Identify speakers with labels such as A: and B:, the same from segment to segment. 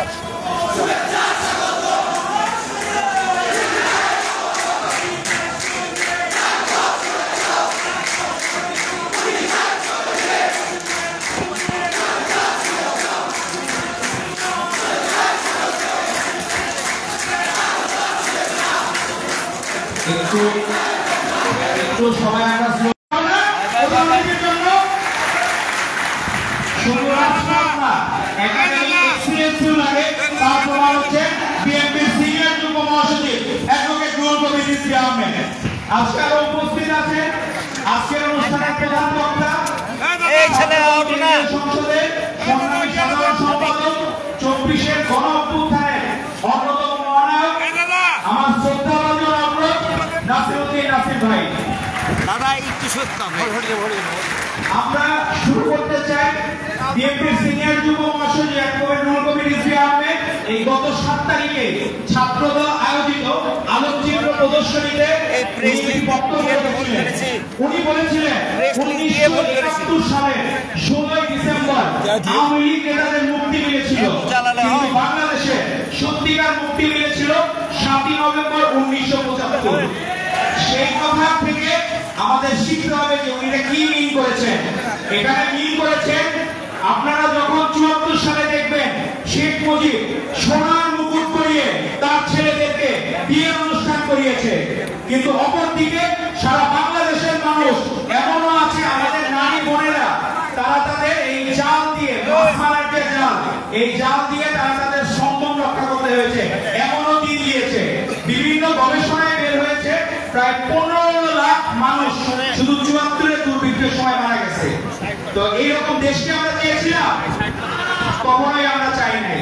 A: একটু সবাই আমরা আজকের উপস্থিত আছেন আজকের অনুষ্ঠানের প্রধান বক্তা সংসদের সংগ্রামী সাধারণ সম্পাদক 24-এর গণ অভ্যুত্থানের অন্যতম মহানায়ক আমার শ্রদ্ধাভাজন অনুরোধ নাসিরউদ্দিন নাসির ভাই। আমরা শুরু করতে চাই বিএনপির সিনিয়র যুব মহাসচিব অ্যাডভোকেট নুরুল কবির রিজভী আহমেদ এই গত ৭ তারিখে ছাত্রদল আয়োজিত আলোকচিত্র প্রদর্শনীতে উনি বলেছিলেন 1971 সালের 16 ডিসেম্বর আওয়ামী লীগ নেতাদের মুক্তি মিলেছিল, কিন্তু বাংলাদেশে সত্যিকার মুক্তি মিলেছিল 7 নভেম্বর 1975। সেই কথা থেকে আমাদের শিখতে হবে যে উনি কি মিন করেছেন। এখানে মিন করেছেন আপনারা যখন ৭৪ সালে দেখবেন শেখ মুজিব সোনার মুকুট পরিয়ে তার ছেলেদেরকে বিয়ের অনুষ্ঠান করিয়েছে, কিন্তু অপরদিকে সারা বাংলাদেশের মানুষ এমনও আছে আমাদের নারী বোনেরা তারা তাদের এই জাল দিয়ে মাছ যে জাল এই জাল দিয়ে তারা তাদের সম্মান রক্ষা করতে হয়েছে, এমনও দিন দিয়েছে। বিভিন্ন গবেষণায় বের হয়েছে প্রায় 15 লাখ মানুষ শুধু ৭৪-এর দুর্ভিক্ষের সময় মারা গেছে। তো এইরকম দেশকে আমরা চেয়েছিলাম? কখনোই আমরা চাই নাই।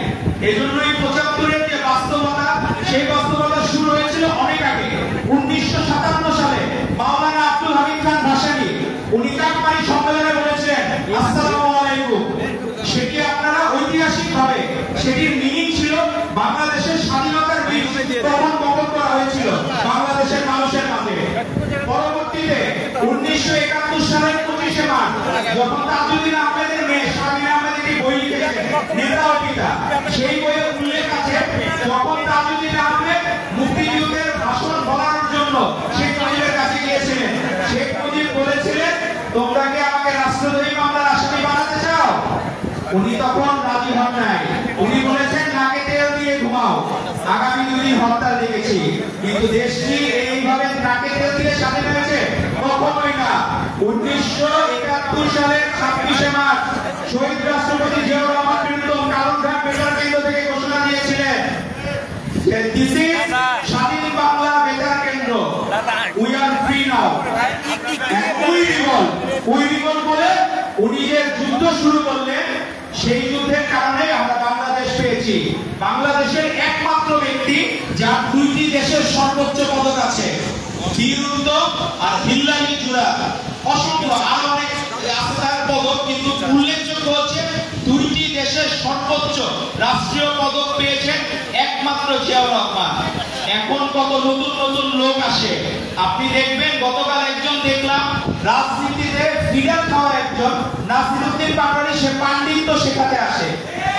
A: এজন্যই ৭৫-এর যে বাস্তবতা সেই বাস্তবতা শুরু হয়েছিল অনেক আগে। 1957 সালে মাওলানা আব্দুল হামিদ খান ভাসানী উনি কাকমারি সম্মেলনে বলেছিলেন আসসালামু আলাইকুম। সেটি আপনারা ঐতিহাসিকভাবে সেটির মিনিং ছিল বাংলাদেশের স্বাধীনতার প্রমাণ বহন করা হয়েছিল বাংলাদেশের মানুষের মাঝে। পরবর্তীতে 1971 সালের 25শে মার্চ যখন তাজউদ্দিন আহমেদের মেয়ে শারমিন আহমেদ একটি বই লিখেছেন নেতা ও পিতা, সেই বইয়ে উল্লেখ আছে যখন তাজউদ্দিন আহমেদ মুক্তিযুদ্ধের ভাষণ বলার জন্য শেখ মুজিবের কাছে গিয়েছিলেন, শেখ মুজিব বলেছিলেন তোমরা কি আমাকে রাষ্ট্রদ্রোহী মামলার আসামি বানাতে চাও? উনি তখন রাজি হন নাই। উনি বলেছেন নাকে তেল দিয়ে ঘুমাও, আগামী 2 দিন হরতাল দেখেছি। কিন্তু দেশটি এইভাবে নাকে তেল দিয়ে স্বাধীন হয়েছে? কখনোই না। 1971 সালের 26শে মার্চ শহীদ রাষ্ট্রপতি জিয়াউর রহমান বীরত্তম কালুরঘাট বেতার কেন্দ্র থেকে ঘোষণা দিয়েছিলেন দিস ইজ স্বাধীন বাংলা বেতার কেন্দ্র, we are free now, we revolt বলে উনি যে যুদ্ধ শুরু করলেন সেই যুদ্ধের কারণে আমরা বাংলাদেশ পেয়েছি। বাংলাদেশের একমাত্র ব্যক্তি যার 2টি দেশের সর্বোচ্চ পদক আছে, বীরত্তম আর হিল্লালি জুরা। অসংখ্য আরো অনেক আস্থার পদক, কিন্তু উল্লেখযোগ্য হচ্ছে 2টি দেশের সর্বোচ্চ রাষ্ট্রীয় পদক পেয়েছেন একমাত্র জিয়াউর রহমান। এখন কত নতুন নতুন লোক আসে, আপনি দেখবেন গতকাল একজন দেখলাম রাজনীতিতে ফিডার খাওয়া একজন নাসিরউদ্দিন পাটোয়ারি, সে পাণ্ডিত্য শেখাতে আসে,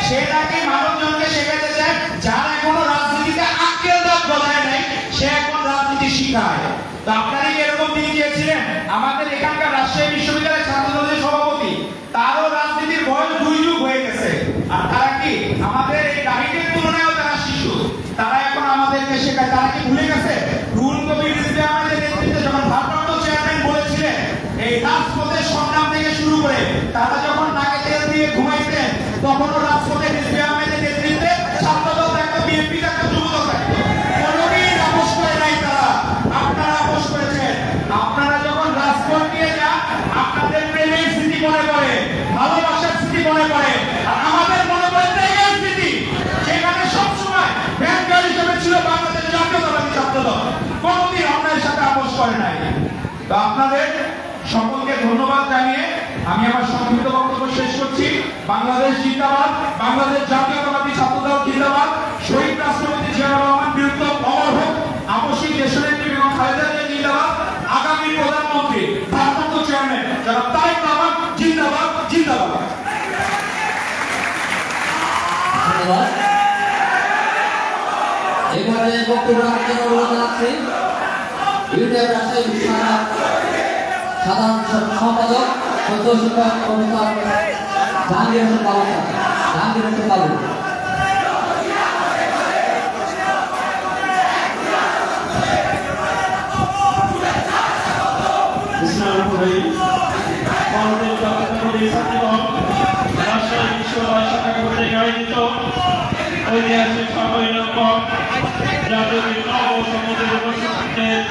A: সে নাকি মানুষজনকে শেখাতে চায় যারা এখনো রাজনীতিতে আক্কেল দাঁত গলায় নাই সে এখন রাজনীতি শিখায়। তো আপনারা কি এরকম দিন চেয়েছিলেন? আমাদের এখানকার রাজশাহী বিশ্ববিদ্যালয়ের ছাত্রদলের সভাপতি তারও রাজনীতির বয়স 2 যুগ হয়ে গেছে, আর তারা কি আমাদের এই দাবিদের তুলনায়ও তারা শিশু, তারা এখন আমাদেরকে শেখায়। তারা কি ভুলে গেছে নুরুল কবির রিজভী আমাদের নেতৃত্বে যখন ভারপ্রাপ্ত চেয়ারম্যান বলেছিলেন এই রাজপথের সংগ্রাম থেকে শুরু করে তারা যখন নাকে তেল দিয়ে ঘুমাইতেন তখনও রাজপথে রিজভী আহমেদের নেতৃত্বে ছাত্রদল থাকতো, বিএনপি থাকতো, যুবদল থাকতো, কোনোদিন আপোষ করে নাই তারা। আপনারা আপোষ করেছেন। আপনারা যখন রাজপথ নিয়ে যান আপনাদের প্রেমের স্মৃতি মনে পড়ে, ভালোবাসার স্মৃতি মনে পড়ে, আর আমাদের মনে পড়ে ত্যাগের স্মৃতি, যেখানে সবসময় ব্যাংকার হিসেবে ছিল বাংলাদেশ জাতীয়তাবাদী ছাত্রদল, কোনোদিন অন্যায়ের সাথে আপোষ করে নাই। তো আপনাদের সকলকে ধন্যবাদ জানিয়ে আমি আমার সংক্ষিপ্ত বক্তব্য শেষ করছি। বাংলাদেশ জিন্দাবাদ, বাংলাদেশ জাতীয়তাবাদী ছাত্রদল জিন্দাবাদ, শহীদ রাষ্ট্রপতি জিয়াউর রহমান বীরত্তম অমর হোক, আবশ্যিক দেশনেত্রী বেগম খালেদা জিয়া জিন্দাবাদ, আগামী প্রধানমন্ত্রী ভারপ্রাপ্ত চেয়ারম্যান জনাব তারেক রহমান জিন্দাবাদ, জিন্দাবাদ।
B: ধন্যবাদ। এখানে বক্তব্য রাখার জন্য অনুরোধ জানাচ্ছি ইউনিয়ন রাজশাহী বিশ্ববিদ্যালয় সাধারণ সম্পাদক প্রধান শিক্ষক প্রফেসর জাহাঙ্গীর হোসেন বাবু। জাহাঙ্গীর হোসেন বাবু
A: রাজশাহী বিশ্ববিদ্যালয় শাখা কর্তৃক আয়োজিত ঐতিহাসিক সভায় জাতীয় নবসংহতির অনুষ্ঠানের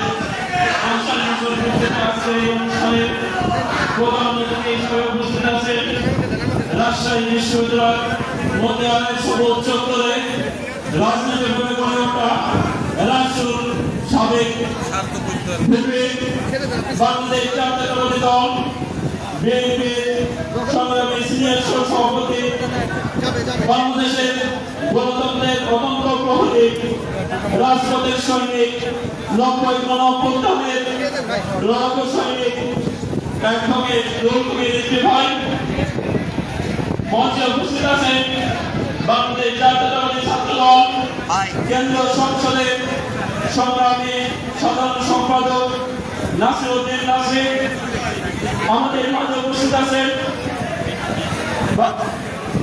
A: প্রধান অতিথি হিসেবে উপস্থিত আছেন রাজশাহী বিশ্ববিদ্যালয় মধ্যে সর্বোচ্চ চত্বরে রাজনীতিভাবে গড়ে ওঠা রাষ্ট্রের সাবেক বাংলাদেশ জাতীয়তাবাদী দল বিএনপি সংগ্রামী সিনিয়র সভাপতি, বাংলাদেশের গণতন্ত্রের অনন্ত প্রহরী, রাজপথের সৈনিক, 90 গণঅভ্যুত্থানের লড়াকু সৈনিক অ্যাডভোকেট রুহুল কবির রিজভী ভাই। মঞ্চে উপস্থিত আছেন বাংলাদেশ জাতীয়তাবাদী ছাত্রদল কেন্দ্রীয় সংসদের সংগ্রামী সাধারণ সম্পাদক নাসির উদ্দিন নাসির। আমাদের মাঝে উপস্থিত আছেন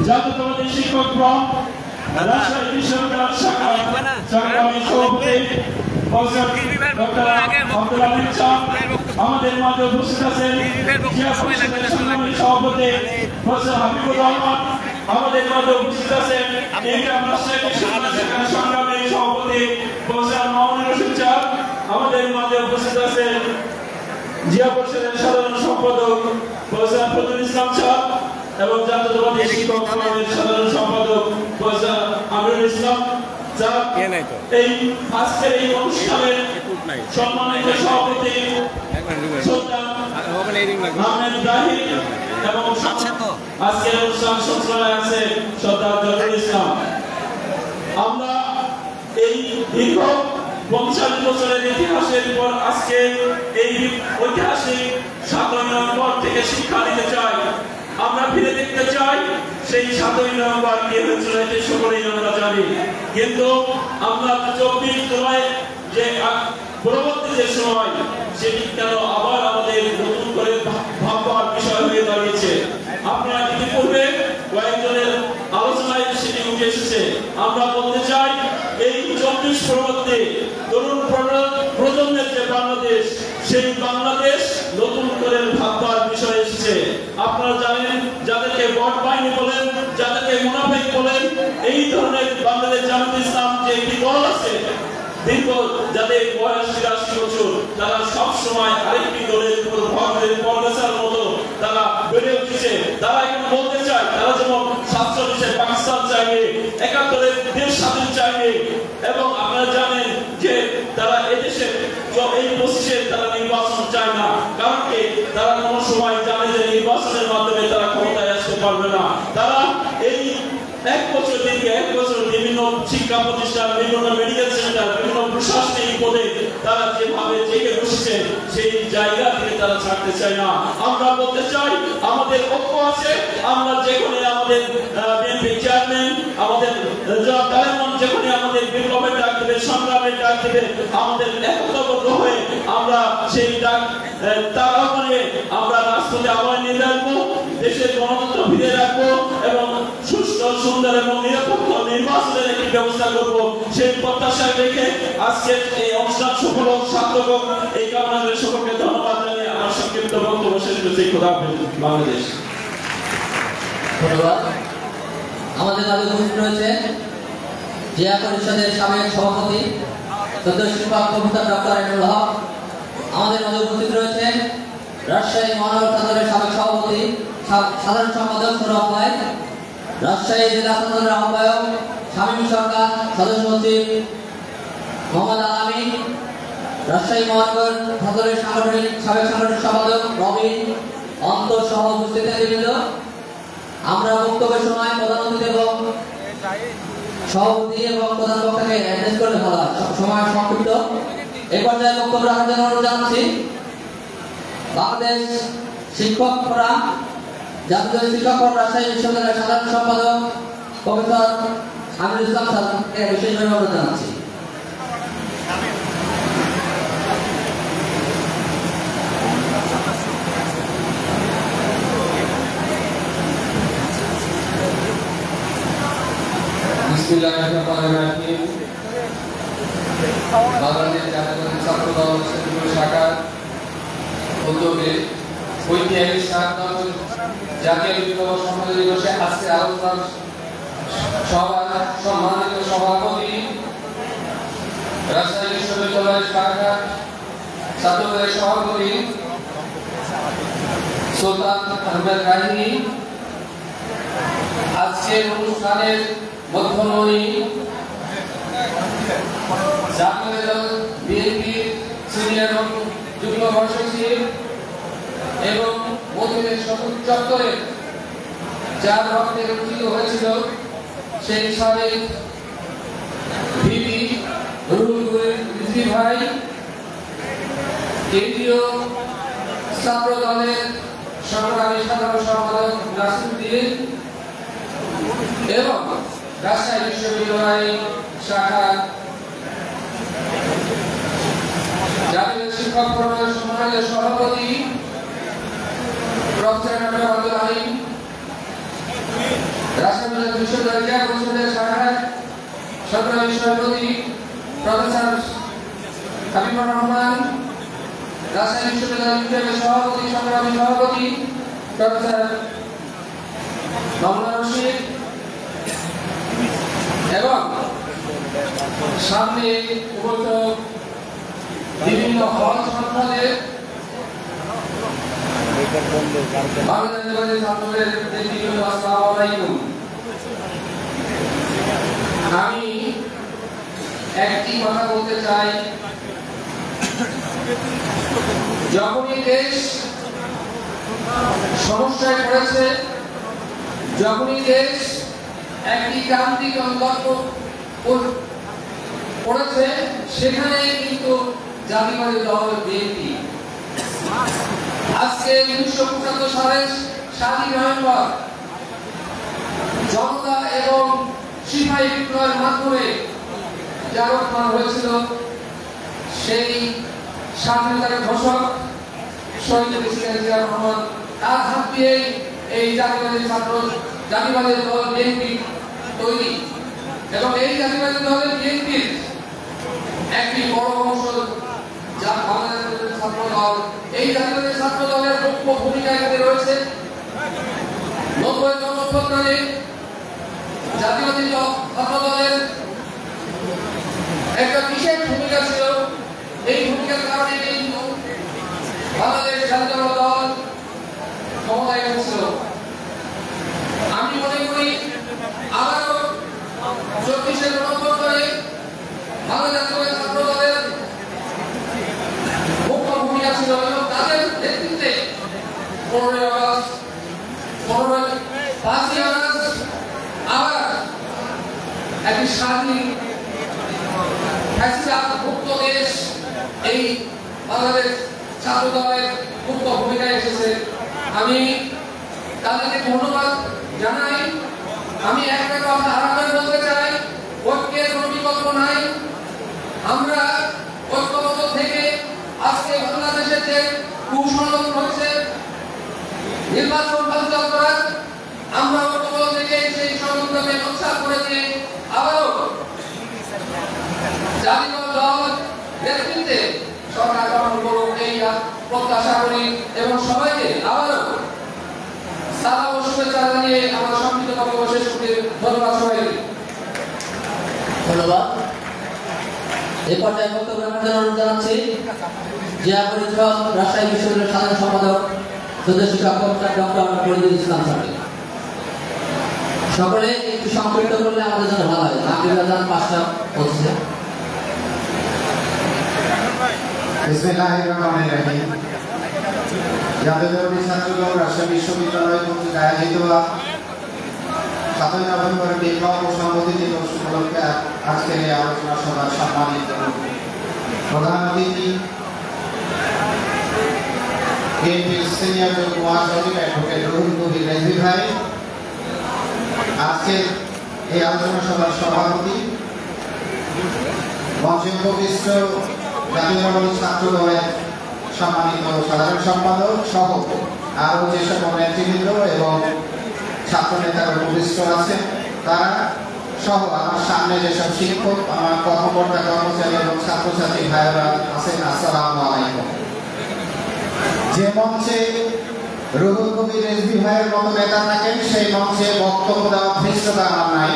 A: জাতীয়তাবাদী শিক্ষক ফ্রম রাজশাহী বিশ্ববিদ্যালয় শাখা সংগ্রামী সভাপতি ডক্টর আব্দুল আলিম শাহ। আমাদের মাঝে উপস্থিত আছেন জিয়া পরিষদের সংগ্রামী সভাপতি প্রফেসর হাবিবুর রহমান। আমাদের মাঝে উপস্থিত আছেন সংগ্রামী সভাপতি প্রফেসর মামুনুর রশিদ শাহ। আমাদের মাঝে উপস্থিত আছেন জিয়া পরিষদের সাধারণ সম্পাদক প্রফেসর ফজলুল ইসলাম শাহ এবং জাতীয়তাবাদী শিক্ষক ফোরামের সাধারণ সম্পাদক প্রফেসর আমিরুল ইসলাম। এই আজকের এই অনুষ্ঠানের সম্মানিত সভাপতি আহমেদ দাহি এবং আজকের অনুষ্ঠান সঞ্চালনায় আছে শ্রদ্ধা জহুরুল ইসলাম। আমরা এই দীর্ঘ 50 বছরের ইতিহাসের পর আজকে এই ঐতিহাসিক 7 নভেম্বর থেকে শিক্ষা নিতে চাই। আমরা ফিরে দেখতে চাই সেই 7 নভেম্বর কি হয়েছিল, এটি সকলেই আমরা জানি। কিন্তু আমরা 24 জুলাই যে পরবর্তী যে সময়, সেটি কেন আবার আমাদের নতুন করে ভাববার বিষয় হয়ে দাঁড়িয়েছে। আপনারা ইতিপূর্বে কয়েকজনের আলোচনায় সেটি উঠে এসেছে। আমরা বলতে চাই এই 24 পরবর্তী তরুণ প্রজন্মের যে বাংলাদেশ, সেই বাংলাদেশ নতুন করে ভাববার বিষয় এসেছে। আপনারা জানেন, যাদেরকে ভোট বাহিনী বলেন, যাদেরকে মুনাফিক বলেন, এই ধরনের বাংলাদেশ জামায়াতে ইসলাম যে একটি দল আছে দীর্ঘ, যাদের বয়স ৮০ বছর, তারা সবসময় আরেকটি দলের উপর পরগাছার মতো তারা বেড়ে উঠেছে। তারা এখন বলতে চায় তারা যেমন ৪৭ পাকিস্তান চাইবে, ৭১ দেশ স্বাধীন চাইবে। এবং আপনারা জানেন যে তারা এদেশে এই ২৫ তারা নির্বাচন চায় না। কারণ কি, তারা কোনো সময় জানে যে নির্বাচনের মাধ্যমে তারা ক্ষমতায় আসতে পারবে না। তারা এই 1 বছর থেকে 1 বছর বিভিন্ন শিক্ষা প্রতিষ্ঠান, বিভিন্ন মেডিকেল সেন্টার, বিভিন্ন প্রশাসনিক পদে তারা যেভাবে জেগে বসেছে, সেই জায়গা থেকে তারা ছাড়তে চায় না। আমরা বলতে চাই আমাদের ঐক্য আছে। আমরা যেখানে আমাদের বিএনপি চেয়ারম্যান আমাদের যেখানে আমাদের বিপ্লবের ডাক দেবে, সংগ্রামের ডাক দেবে, আমাদের একতাবদ্ধ হয়ে আমরা সেই ডাক তার আহ্বানে আমরা রাষ্ট্রকে আবার নিয়ে আসবো, দেশের গণতন্ত্র ফিরে রাখবো এবং সুস্থ, সুন্দর এবং নিরপেক্ষ নির্বাচনের একটি ব্যবস্থা করব। সেই প্রত্যাশা রেখে আজকের এই অনুষ্ঠান সফল হোক, সার্থক হোক, এই কামনা করে সকলকে ধন্যবাদ জানিয়ে আমার সংক্ষিপ্ত বক্তব্য শেষ করছি। খোদা হাফেজ। বাংলাদেশ।
B: ধন্যবাদ। আমাদের মাঝে উপস্থিত রয়েছে জিয়া পরিষদের সাবেক সভাপতি তথ্য শিক্ষক প্রফেসর ডক্টর এনামুল হক। আমাদের মাঝে উপস্থিত রয়েছে রাজশাহী মহানগর ছাত্রের সাবেক সভাপতি সাধারণ সম্পাদক সৌরভ ভাই, রাজশাহী জেলা ছাত্রের আহ্বায়ক শামীম সরকার, সদস্য সচিব মোহাম্মদ আলামী, রাজশাহী মহানগর ছাত্রের সাবেক সাংগঠনিক সম্পাদক রবিন, অন্তর সহ উপস্থিত নেতৃবৃন্দ। আমরা বক্তব্যের সময় প্রধান অতিথি এবং সভাপতি এবং প্রধান বক্তাকে অ্যাড্রেস করলে ভালো হয়, সময় সংক্ষিপ্ত। এই পর্যায়ে বক্তব্য রাখার জন্য অনুরোধ জানাচ্ছি বাংলাদেশ শিক্ষক ফোরাম, জাতীয় শিক্ষক ফোরাম রাজশাহী বিশ্ববিদ্যালয়ের সাধারণ সম্পাদক প্রফেসর আমিরুল ইসলাম স্যারকে বিশেষভাবে অনুরোধ জানাচ্ছি।
C: বিসমিল্লাহিররহমানিররহিম। বাংলাদেশ জাতীয় ছাত্র দল সেন্ট্রাল শাখার উদ্যোগে ঐতিহাসিক ৭ম জাতীয় বিপ্লব সম্মেলন দিবসে আজকে আলোচনা সভার সম্মানিত সভাপতি রাজশাহী বিশ্ববিদ্যালয়ের শাখা ছাত্রদের সভাপতি সুলতান আহমেদ রাহিনী, আজকের অনুষ্ঠানের মধ্যমণি জাতীয় দল বিএনপির সিনিয়র যুগ্ম মহাসচিব এবং মন্দিরের সদর চত্বরে যার রক্তে রচিত হয়েছিল সেই সাবেক ভিপি রুহুল রিজভী ভাই, কেন্দ্রীয় ছাত্র দলের সংগ্রামী সাধারণ সম্পাদক নাসিরউদ্দিন এবং রাজশাহী বিশ্ববিদ্যালয় শাখার জাতীয় শিক্ষক পরিষদের সম্মানিত সভাপতি প্রফেসর আব্দুল আলিম, রাজশাহী বিশ্ববিদ্যালয় ক্রীড়া পরিষদের শাখার সংগ্রামী সভাপতি প্রফেসর হাবিবুর রহমান, রাজশাহী বিশ্ববিদ্যালয় বিভাগের সভাপতি সংগ্রামী সভাপতি প্রফেসর মামুনুর রশিদ এবং সামনে উপস্থিত বিভিন্ন হল সংসদের বাংলাদেশ ছাত্রদের নেতৃবৃন্দ, আসসালামু আলাইকুম। আমি একটি কথা বলতে চাই, যখনই দেশ সমস্যায় পড়েছে, যখনই দেশ একটি ক্রান্তিক অন্তর্গ পড়েছে, সেখানে কিন্তু জাতীয়তাবাদী দল বিএনপি আজকে 1975 সালের 7 নভেম্বর জনতা এবং সিপাহী বিপ্লবের মাধ্যমে যার রক্ষণ হয়েছিল, সেই স্বাধীনতার ঘোষক শহীদ প্রেসিডেন্ট জিয়া রহমান তার হাত দিয়ে এই জাতীয়তাবাদী দল বিএনপি তৈরি এবং এই জাতীয়তাবাদী দলের বিএনপির একটি বড় অংশ যা বাংলাদেশ ছাত্র দল, এই জাতীয়তাবাদী ছাত্র দলের মুখ্য ভূমিকা এখানে রয়েছে। 90 জনঅভ্যুত্থানে জাতীয়তাবাদী ছাত্র দলের একটা বিশেষ ভূমিকা ছিল। এই ভূমিকার কারণে কিন্তু বাংলাদেশ জাতীয়তাবাদী দল ক্ষমতায় এসেছিল। আমি মনে করি আবারও 24 নভেম্বর বাংলাদেশ ছাত্র দলের মুখ্য ভূমিকা ছিল এবং তাদের নেতৃত্বে 15 আগস্ট, 5ই আগস্ট আবার একটি স্বাধীন ফ্যাসিবাদ মুক্ত দেশ এই বাংলাদেশ ছাত্র দলের মুখ্য ভূমিকায় এসেছে। আমি তাদেরকে ধন্যবাদ জানাই। আমি একটা কথা আরেকবার বলতে চাই, ঐক্যের কোনো বিকল্প নাই। আমরা ঐক্যবদ্ধ থেকে আজকে বাংলাদেশের যে কুষড়বদ্ধ হয়েছে নির্বাচন বানচাল করার, আমরা ঐক্যবদ্ধ থেকে সেই ষড়যন্ত্রকে নস্যাৎ করে দিয়ে আবারও জাতীয় দল নেতৃত্বে সরকার গঠন করুক এই প্রত্যাশা করি এবং সবাইকে আবারও সালাম ও শুভেচ্ছা জানিয়ে আমার সংক্ষিপ্ত বক্তব্য শেষ করতে ধন্যবাদ সবাইকে।
B: ধন্যবাদ। এই পর্যায়ে বক্তব্য রাখার জন্য অনুরোধ জানাচ্ছি জিয়া পরিষদ রাজশাহী বিশ্ববিদ্যালয়ের সাধারণ সম্পাদক সদস্য শিক্ষক ডক্টর ফরিদুল ইসলাম স্যারকে। সকলে একটু সংক্ষিপ্ত করলে আমাদের জন্য ভালো হয়। আগামী 5টা হচ্ছে।
D: বিসমিল্লাহিররহমানিররহিম। জাতীয়তাবাদী ছাত্র দল রাজশাহী বিশ্ববিদ্যালয় কর্তৃক আয়োজিত 7 নভেম্বরের বিপ্লব ও সংহতি দিবস উপলক্ষে আজকের এই আলোচনা সভার সম্মানিত প্রধান অতিথি বিএনপির সিনিয়র যুগ্ম মহাসচিব অ্যাডভোকেট রুহুল রিজভী ভাই, আজকের এই আলোচনা সভার সভাপতি, মঞ্চে উপবিষ্ট জাতীয়তাবাদী ছাত্র দলের সম্মানিত সাধারণ সম্পাদক সহ আরো যে সকল নেতৃবৃন্দ এবং ছাত্র নেতারা উপবিষ্ট আছেন, তারা সহ আমার সামনে যেসব শিক্ষক, আমার কর্মকর্তা কর্মচারী এবং ছাত্রছাত্রী ভাইয়েরা আছেন, আসসালামু আলাইকুম। যে মঞ্চে রুহুল কবির রেজভী ভাইয়ের মতো নেতা থাকেন, সেই মঞ্চে বক্তব্য দেওয়ার ধৃষ্টতা আমার নাই।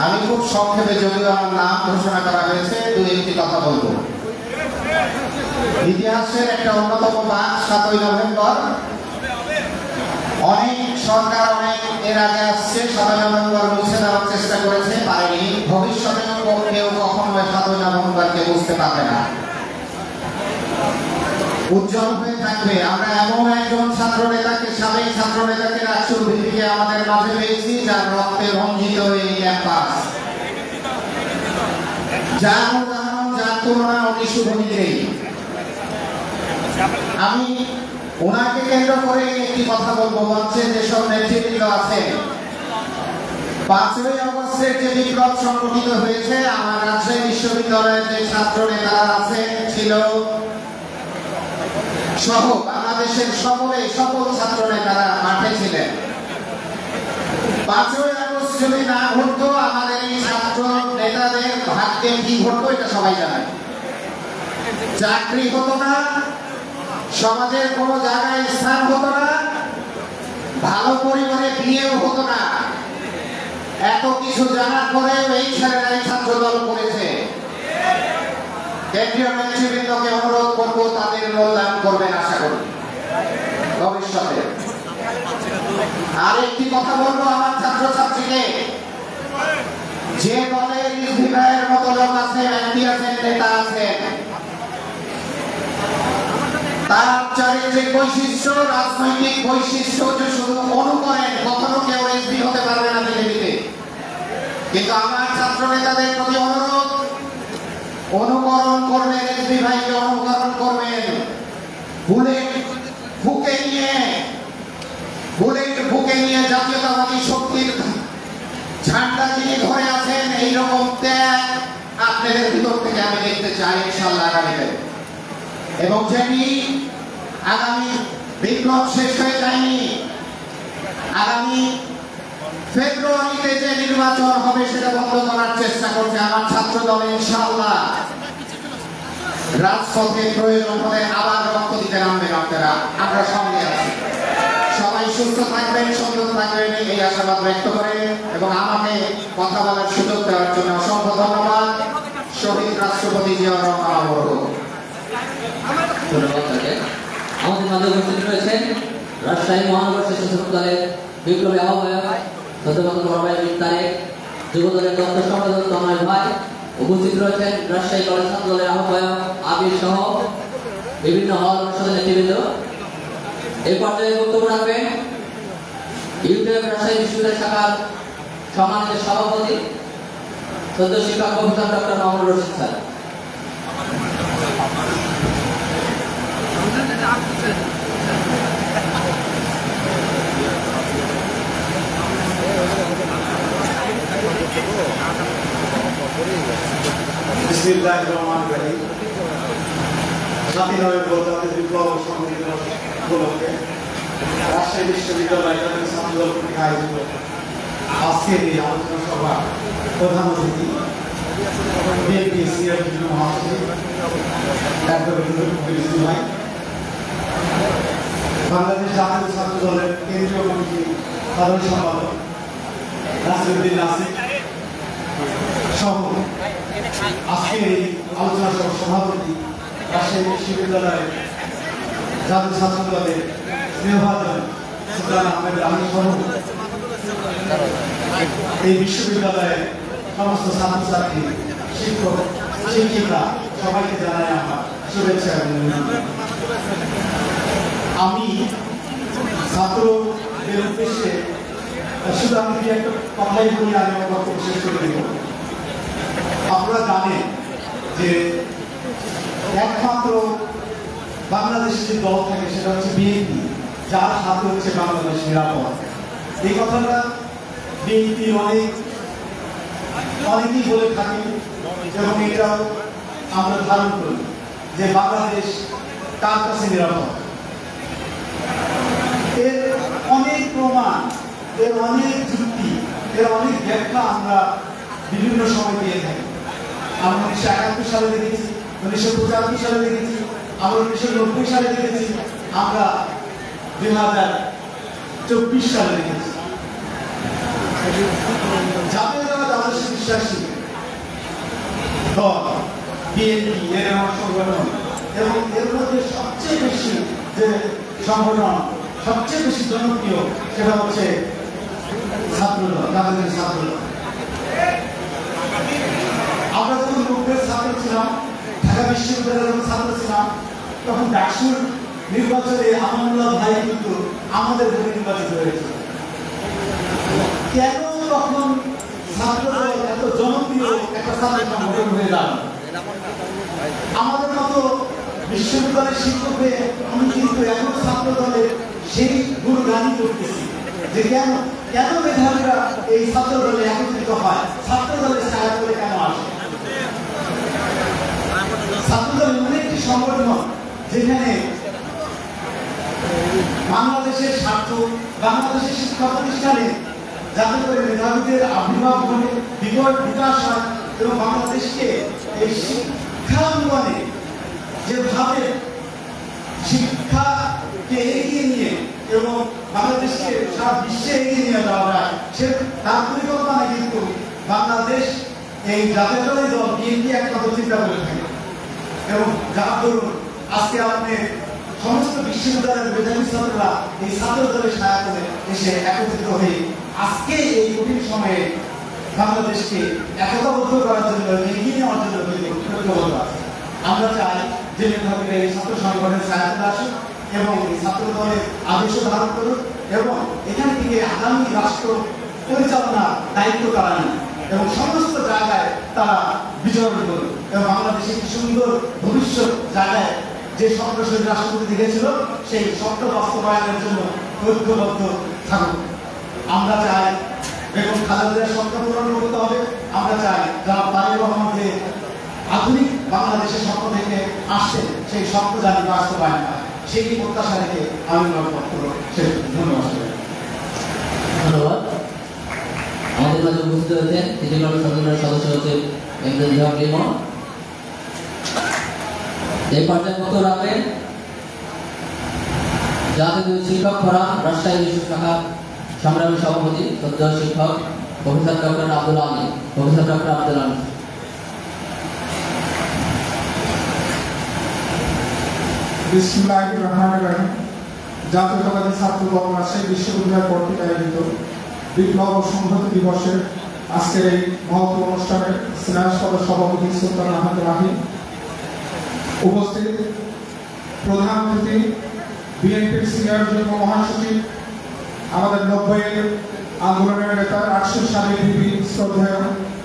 D: আমি খুব সংক্ষেপে, যদিও আমার নাম ঘোষণা করা হয়েছে, দুই একটি কথা বলবো। ইতিহাসের একটা অন্যতম মাস 7ই নভেম্বর। অনেক সরকার অনেক এর আগে আসছে, 7ই নভেম্বর মুছে দেওয়ার চেষ্টা করেছে, পারেনি। ভবিষ্যতেও কেউ কখনো 7ই নভেম্বরকে বুঝতে পারবে না, উজ্জ্বল হয়ে থাকবে। আমরা এমন একজন ছাত্র নেতাকে, সাবেক ছাত্র নেতাকে রাষ্ট্র ভিত্তিকে আমাদের মাঝে পেয়েছি, যার রক্তে রঞ্জিত এই ক্যাম্পাস, যার উদাহরণ, যার তুলনা অতি শুভনীতিই। আমি ওনাকে কেন্দ্র করে একটি কথা বলবো। মঞ্চে যেসব নেতৃবৃন্দ আছে, 5ই আগস্টের যে বিপ্লব সংগঠিত হয়েছে, আমার রাজশাহী বিশ্ববিদ্যালয়ের যে ছাত্র নেতারা আছে ছিল সহ বাংলাদেশের সকল ছাত্র নেতারা মাঠে ছিলেন। 5ই আগস্ট যদি না ঘটতো, আমাদের এই ছাত্র নেতাদের ভাগ্যে কি ঘটতো এটা সবাই জানে। চাকরি হতো না, সমাজের কোনো জায়গায় স্থান হতো না, ভালো পরিবারে বিয়েও হতো না। এত কিছু জানার পরেও এই ছেলেরাই ছাত্র দল করেছে। কেন্দ্রীয় নেতৃবৃন্দকে অনুরোধ করবো, তাদের মূল্যায়ন করবেন আশা করি ভবিষ্যতে। আর একটি কথা বলবো আমার ছাত্রছাত্রীকে, যে দলে রিজভী ভাইয়ের মতো লোক আছে, ব্যক্তি আছেন, নেতা আছেন, তার চারিত্রিক বৈশিষ্ট্য, রাজনৈতিক বৈশিষ্ট্য যে শুধু অনুকরেন, কখনো কেউ রিজভী হতে পারবে না পৃথিবীতে। কিন্তু আমার ছাত্র নেতাদের প্রতি অনুরোধ, অনুকরণ করবেন, রিজভী ভাইকে অনুকরণ করবেন। বুলেট বুকে নিয়ে জাতীয়তাবাদী শক্তির ঝান্ডা যিনি ধরে আছেন, এইরকম ত্যাগ আপনাদের ভিতর থেকে আমি দেখতে চাই ইনশাআল্লাহ আগামীতে। এবং যেটি আগামী বিপ্লব শেষ হয়ে যায়নি, আগামী ফেব্রুয়ারিতে যে নির্বাচন হবে সেটা বন্ধ করার চেষ্টা করছে আমার ছাত্র দল। ইনশাআল্লাহ রাজপথে প্রয়োজন হলে আবার রক্ত দিতে নামবেন আপনারা, আমরা সঙ্গে আছি। সবাই সুস্থ থাকবেন, সুন্দর থাকবেন, এই আশাবাদ ব্যক্ত করে এবং আমাকে কথা বলার সুযোগ দেওয়ার জন্য অসংখ্য ধন্যবাদ। শহীদ রাষ্ট্রপতি জিয়াউর রহমান বড়ুয়া।
B: ধন্যবাদ তাকে। আমাদের মাঝে উপস্থিত রয়েছেন রাজশাহী মহানগর স্বেচ্ছাসেবক দলের বিপ্লবী আহ্বায়ক যুব দলের তথ্য সম্পাদক তনয় ভাই, উপস্থিত রয়েছেন রাজশাহী কলেজ ছাত্র দলের আহ্বায়ক আবির সহ বিভিন্ন হল অনুষদের নেতৃবৃন্দ। এই পর্যায়ে বক্তব্য রাখবেন ইউটিউব রাজশাহী বিশ্ববিদ্যালয় শাখার সম্মানিত সভাপতি সদ্য শিক্ষক professor doctor Mamunur Rashid sir.
E: বিসমিল্লাহির রহমানির রহিম। 7ই নভেম্বর জাতীয় বিপ্লব সংগঠিত উপলক্ষে রাজশাহী বিশ্ববিদ্যালয় ছাত্র দল কর্তৃক আয়োজিত আজকের এই আলোচনা সভা প্রধান অতিথি বিএনপি সিনিয়র যুগ্ম মহাসচিব অ্যাডভোকেট রুহুল কবির রেজভী ভাই, বাংলাদেশ জাতীয় ছাত্র দলের কেন্দ্রীয় কমিটির সাধারণ সম্পাদক নাসিরউদ্দিন নাসির সহ আজকের এই আলোচনা সভার সভাপতি রাজশাহী বিশ্ববিদ্যালয়ের জাতীয় ছাত্র দলের স্নেহভাজন সুলতান আহমেদ রানী সহ এই বিশ্ববিদ্যালয়ের সমস্ত ছাত্রছাত্রী, শিক্ষক, শিক্ষিকা সবাইকে জানাই আমার শুভেচ্ছা এবং অভিনন্দন। আমি ছাত্রদের উদ্দেশ্যে শুধু আমি একটা কথাই বলি, আমি আমার বক্তব্য শেষ করে দেব। আপনারা জানেন যে একমাত্র বাংলাদেশের যে দল থাকে সেটা হচ্ছে বিএনপি, যার হাতে হচ্ছে বাংলাদেশ নিরাপদ। এই কথাটা বিএনপি অনেকেই বলে থাকে এবং এটাও আমরা ধারণ করি যে বাংলাদেশ কার কাছে নিরাপদ। এর অনেক প্রমাণ, এর অনেক যুক্তি, এর অনেক ব্যাখ্যা আমরা বিভিন্ন সময় দিয়ে থাকি। আমরা 1971 সালে দেখেছি, 1975 সালে দেখেছি, আমরা 1990 সালে দেখেছি, আমরা 2024 সালে দেখেছি। জাতীয়তাবাদ আদর্শে বিশ্বাসী দল বিএনপি এর সংগঠন, এবং এর মধ্যে সবচেয়ে বেশি যে সংগঠন সবচেয়ে বেশি জনপ্রিয় সেটা হচ্ছে ছাত্রদল, জাতীয় ছাত্রদল। আমরা যখন 90-এর ছাত্র ছিলাম, ঢাকা বিশ্ববিদ্যালয়ের যখন ছাত্র ছিলাম, তখন ডাকসুর নির্বাচনে আমানুল্লাহ ভাই কিন্তু আমাদের ভোটে নির্বাচিত হয়েছিল। কেন তখন ছাত্রদল এত জনপ্রিয় একটা ছাত্র সংগঠন হয়ে দাঁড়ালো? আমাদের মতো বিশ্ববিদ্যালয়ের শিক্ষকদের আমি কিন্তু এখন ছাত্র দলের সেই গুণগানই করতেছি যে কেন মেধাবীরা এই ছাত্র দলে একত্রিত হয়, ছাত্র দলের ছায়া করে কেন আসে। ছাত্র দল এমন একটি সংগঠন যেখানে বাংলাদেশের স্বার্থ, বাংলাদেশের শিক্ষা প্রতিষ্ঠানে যাতে করে মেধাবীদের আবির্ভাব ঘটে, বিকাশ হয় এবং বাংলাদেশকে এই শিক্ষা আন্দোলনে যেভাবে শিক্ষাকে এগিয়ে নিয়ে এবং বাংলাদেশকে সারা বিশ্বে এগিয়ে নিয়ে যাওয়া যায়, সে তার পরিকল্পনা কিন্তু বাংলাদেশ এই জাতীয়তাবাদী দল বিএনপি একমাত্র চিন্তা করে থাকে। এবং যার দরুন আজকে আপনি সমস্ত বিশ্ববিদ্যালয়ের মেধাবী ছাত্ররা এই ছাত্র দলের ছায়া করে এসে একত্রিত হয়ে আজকে এই কঠিন সময়ে বাংলাদেশকে একতাবদ্ধ করার জন্য, এগিয়ে নেওয়ার জন্য ঐক্যবদ্ধ আছে। আমরা চাই যে মেধাবীরা এই ছাত্র সংগঠনের ছায়াতে আসুক এবং এই ছাত্র দলের আদর্শ ধারণ করুক এবং এখান থেকে আগামী রাষ্ট্র পরিচালনার দায়িত্ব তারা নিন এবং সমস্ত জায়গায় তারা বিচরণ করুক এবং বাংলাদেশে একটি সুন্দর ভবিষ্যৎ জায়গায় যে স্বপ্নশীল রাষ্ট্রপতি দেখেছিল সেই স্বপ্ন বাস্তবায়নের জন্য ঐক্যবদ্ধ থাকুক। আমরা চাই বেগম খালেদার স্বপ্ন পূরণ করতে হবে। আমরা চাই যারা তারেক রহমান যে আধুনিক বাংলাদেশের স্বপ্ন থেকে আসছে সেই স্বপ্ন জানি বাস্তবায়ন হয়, সেই প্রত্যাশা রেখে আমি ধন্যবাদ।
B: আমাদের মাঝে উপস্থিত হয়েছেন তৃতীয় সদনের সদস্য হচ্ছে এমদাদ বিভাগ লিমন। এই পর্যায়ে বক্তব্য রাখবেন জাতীয় শিক্ষক ফোরাম রাজশাহী বিশ্ব শাখা সংগ্রামী সভাপতি সদ্য শিক্ষক প্রফেসর ডক্টর আব্দুল আলী।
F: বিসমিল্লাহির রহমানির রহিম। জাতীয়তাবাদী ছাত্র দল রাজশাহী বিশ্ববিদ্যালয় কর্তৃক আয়োজিত বিপ্লব ও সংহতি দিবসের আজকের এই মহৎ অনুষ্ঠানের স্নেহাস্পদ সভাপতি সুলতান আহমদ রাহি, উপস্থিত প্রধান অতিথি বিএনপির সিনিয়র যুগ্ম মহাসচিব, আমাদের 90-এর আন্দোলনের নেতা 800 সালের বিবি শ্রদ্ধেয়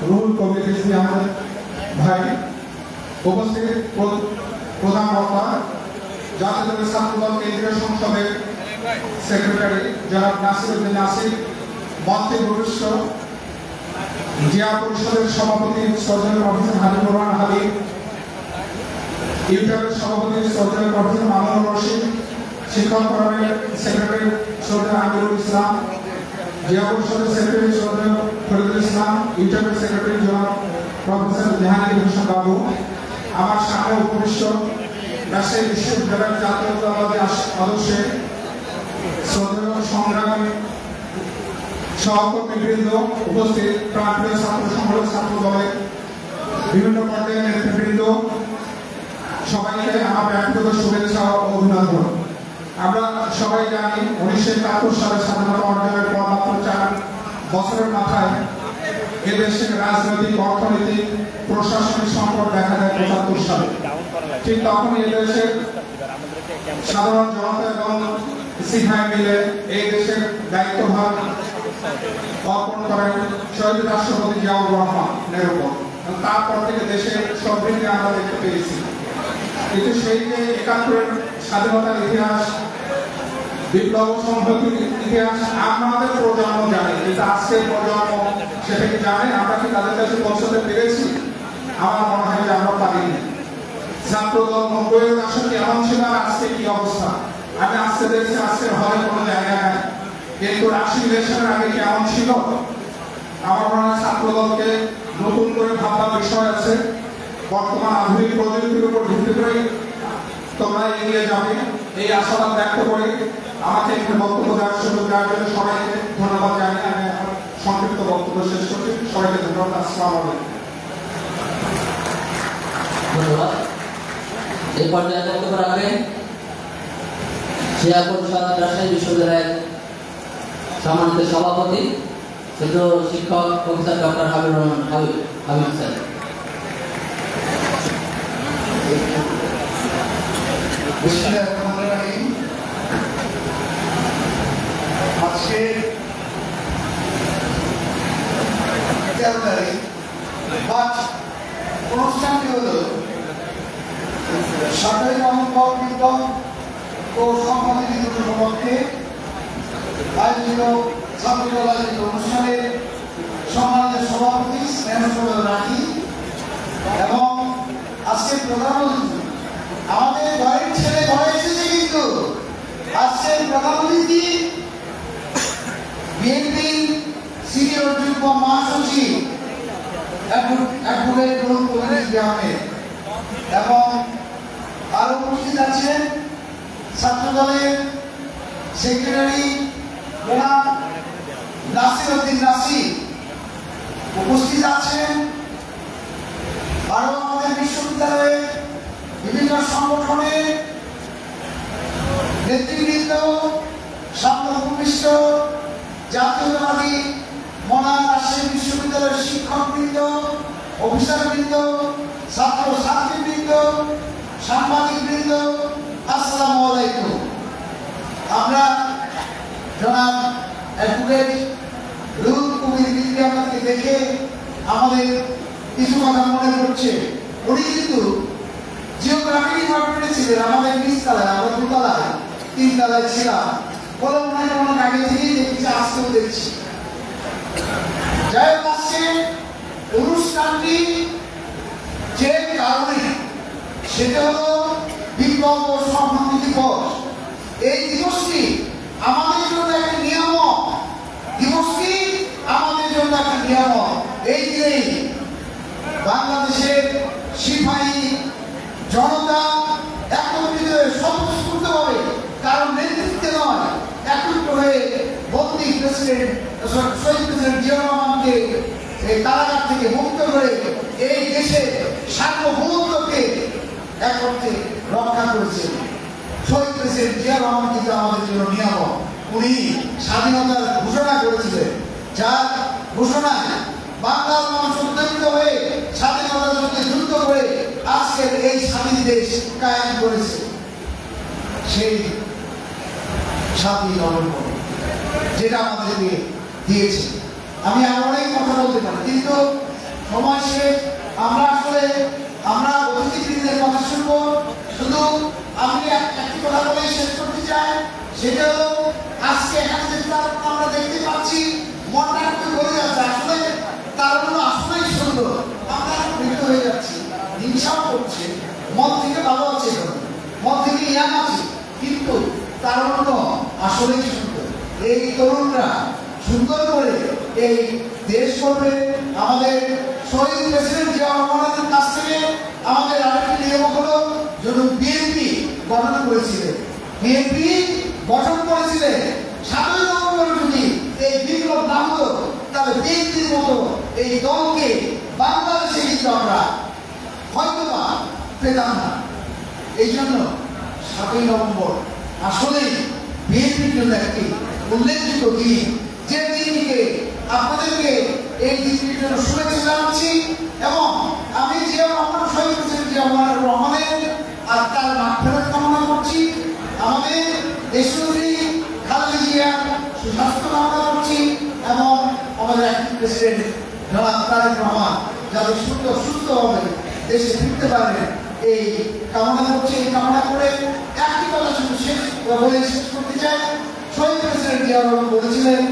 F: রুহুল কবির রিজভী আহমেদ ভাই, উপস্থিত প্রধান বক্তা জাতীয় ছাত্রদল কেন্দ্রীয় সংসদের সেক্রেটারি জনাব নাসিরউদ্দিন নাসির, মন্ত্রী ভবিষ্য জিয়া পরিষদের সভাপতি শ্রদ্ধেয় প্রফেসর হাবিবুর রহমান হাবিব, ইউটারের সভাপতি শ্রদ্ধেয় প্রফেসর মামুনুর রশিদ, শিক্ষক ফোরামের সেক্রেটারি শ্রদ্ধেয় আমিরুল ইসলাম, জিয়া পরিষদের সেক্রেটারি শ্রদ্ধেয় ফরিদুল ইসলাম, ইউটারের সেক্রেটারি জনাব প্রফেসর জাহাঙ্গীর হোসেন বাবু, আমার সামনে উপবিষ্ট রাজশাহী বিশ্ববিদ্যালয়ের জাতীয়তাবাদী আদর্শে শ্রদ্ধেয় সংগ্রামী সহকর্মীবৃন্দ, উপস্থিত প্রান্তীয় ছাত্র সংগঠন ছাত্র দলের বিভিন্ন পর্যায়ের নেতৃবৃন্দ, সবাইকে আমার ব্যক্তিগত শুভেচ্ছা ও অভিনন্দন। আমরা সবাই জানি 1971 সালে স্বাধীনতা অর্জনের পর মাত্র 4 বছরের মাথায় এদেশের রাজনৈতিক, অর্থনৈতিক, প্রশাসনিক সংকট দেখা দেয় 75 সালে। ঠিক তখনই এদেশের সাধারণ জনতা এবং সিপাহী মিলে এই দেশের দায়িত্বভার অর্পণ করেন শহীদ রাষ্ট্রপতি জিয়াউর রহমানের উপর। তারপর থেকে দেশের সমৃদ্ধি আমরা দেখতে পেয়েছি। কিন্তু সেই যে 71-এর স্বাধীনতার ইতিহাস, বিপ্লব সংহতির ইতিহাস আমাদের প্রজন্ম জানে, কিন্তু আজকের প্রজন্ম সেটা কি জানে? আমরা কি তাদের কাছে পৌঁছতে পেরেছি? আমার মনে হয় যে আমরা পারিনি। ছাত্রদল 90-এর দশকে এমন ছিল, আর আজকে কি অবস্থা? আমি আজকে দেখছি আজকের হলে কোনো জায়গা নাই, কিন্তু 80 ইলেকশনের আগে কেমন ছিল? আমার মনে হয় ছাত্র দলকে নতুন করে ভাববার বিষয় আছে। বর্তমান আধুনিক প্রযুক্তির উপর ভিত্তি করে তোমরা এগিয়ে যাবে এই আশাবাদ ব্যক্ত করে আমাকে এখানে বক্তব্য দেওয়ার সুযোগ দেওয়ার জন্য সবাইকে ধন্যবাদ জানিয়ে আমি আমার সংক্ষিপ্ত বক্তব্য শেষ করছি। সবাইকে ধন্যবাদ। আসসালামু আলাইকুম।
B: ধন্যবাদ। এই পর্যায়ে বক্তব্য রাখবেন জিয়া পরিষদ রাজশাহী বিশ্ববিদ্যালয়ের সম্মানিত সভাপতি ছাত্র শিক্ষক professor doctor Habibur Rahman Habib sir.
G: আজকে 13 তারিখ অনুষ্ঠানটি হল 7ই নভেম্বর বিপ্লব ও সংহতি দিবস উপলক্ষে আয়োজিত ছাত্রদল আয়োজিত অনুষ্ঠানের সম্মানিত সভাপতি স্নেহসভা রাখি এবং আজকে প্রধান অতিথি আমাদের ঘরের ছেলে ঘরে এসেছে। কিন্তু আজকের প্রধান অতিথি বিএনপি সিনিয়র যুগ্ম মহাসচিব অ্যাডভোকেট আহমেদ এবং আরো উপস্থিত আছেন ছাত্র দলের সেক্রেটারি জনাব নাসির উদ্দিন নাসির, উপস্থিত আছেন আরো আমাদের বিশ্ববিদ্যালয়ের বিভিন্ন সংগঠনের নেতৃবৃন্দ, সামনে উপবিষ্ট জাতীয়তাবাদী মনার রাজশাহী বিশ্ববিদ্যালয়ের শিক্ষকবৃন্দ, অফিসারবৃন্দ, ছাত্র ছাত্রীবৃন্দ, সাংবাদিকবৃন্দ, আসসালামু আলাইকুম। আমরা জনাব অ্যাডভোকেট রুহুল কবির বিবি আপনাকে দেখে আমাদের কিছু কথা মনে পড়ছে। উনি কিন্তু জিওগ্রাফি ডিপার্টমেন্টে ছিলেন আমাদের নিচতলায়, আমরা দোতলায় 3 তলায় ছিলাম বলে মনে অনেক আগে থেকেই দেখছি, আজকেও দেখছি। যাই হোক, আজকে অনুষ্ঠানটি যে কারণে সেটা হলো বিপ্লব ও সংহতি দিবস। এই দিবসটি আমাদের জন্য একটা নিয়ামক, দিবসটি আমাদের জন্য একটা নিয়ামক। এই দিনেই বাংলাদেশের সিপাহী জনতা একত্রিত হয়ে স্বতঃস্ফূর্তভাবে কারণ নেতৃত্বে নয়, একত্র হয়ে বন্দী প্রেসিডেন্ট শহীদ প্রেসিডেন্ট জিয়া রহমানকে এই কারাগার থেকে মুক্ত করে এই দেশের সার্বভৌমত্বকে একত্রে রক্ষা করেছে। শহীদ প্রেসিডেন্ট জিয়া রহমান কিন্তু আমাদের জন্য নিয়ামক। উনি স্বাধীনতার ঘোষণা করেছিলেন, যার ঘোষণায় বাংলার মানুষ উদ্যোগিত হয়ে স্বাধীনতার যুদ্ধে যুদ্ধ করে আজকের এই স্বাধীন দেশ কায়েম করেছে। সেই 7ই নভেম্বর যেটা আমাদেরকে দিয়েছে। আমি আরো অনেক কথা বলতে পারি, কিন্তু সময় শেষ। আমরা অতিথিবৃন্দের কথা শুনবো। শুধু আমি একটি কথা বলে শেষ করতে চাই, সেটা হলো আজকে এখানে যে আমরা দেখতে পাচ্ছি মনটা একটু ভরে যাচ্ছে। আসলে তারগুলো আসলেই সুন্দর। আমরা বৃদ্ধ হয়ে যাচ্ছি, হিংসাও করছে, মন থেকে ভালো আছে, মন থেকে ইয়াং আছে, কিন্তু তারগুলো আসলেই সুন্দর। এই তরুণরা সুন্দর করে এই দেশ করবে। আমাদের শহীদ প্রেসিডেন্ট জিয়া রহমানের কাছ থেকে আমাদের আরেকটি নিয়ম হলো, যখন বিএনপি গঠন করেছিলেন, বিএনপি গঠন করেছিলেন 7ই নভেম্বর যদি এই বিপ্লব না হতো তাহলে বিএনপির মতো এই দলকে বাংলাদেশে কিন্তু আমরা হয়তোবা পেতাম না। এই জন্য 7ই নভেম্বর আসলেই বিএনপির জন্য একটি উল্লেখযোগ্য দিন, যে দিনটিকে আপনাদেরকে এই দিনটির জন্য শুভেচ্ছা জানাচ্ছি। এবং আমি জিয়া রহমান শহীদ প্রেসিডেন্ট জিয়া রহমানের আত্মার মাগফিরাত কামনা করছি। আমাদের দেশনেত্রী খালেদা জিয়ার সুস্বাস্থ্য কামনা করছি এবং আমাদের অ্যাক্টিভ প্রেসিডেন্ট জনাব তারেক রহমান যাতে সুস্থভাবে দেশে ফিরতে পারেন এই কামনা করছি। এই কামনা করে একটি কথা শুধু শেষ করতে চাই। শহীদ প্রেসিডেন্ট জিয়া রহমান বলেছিলেন,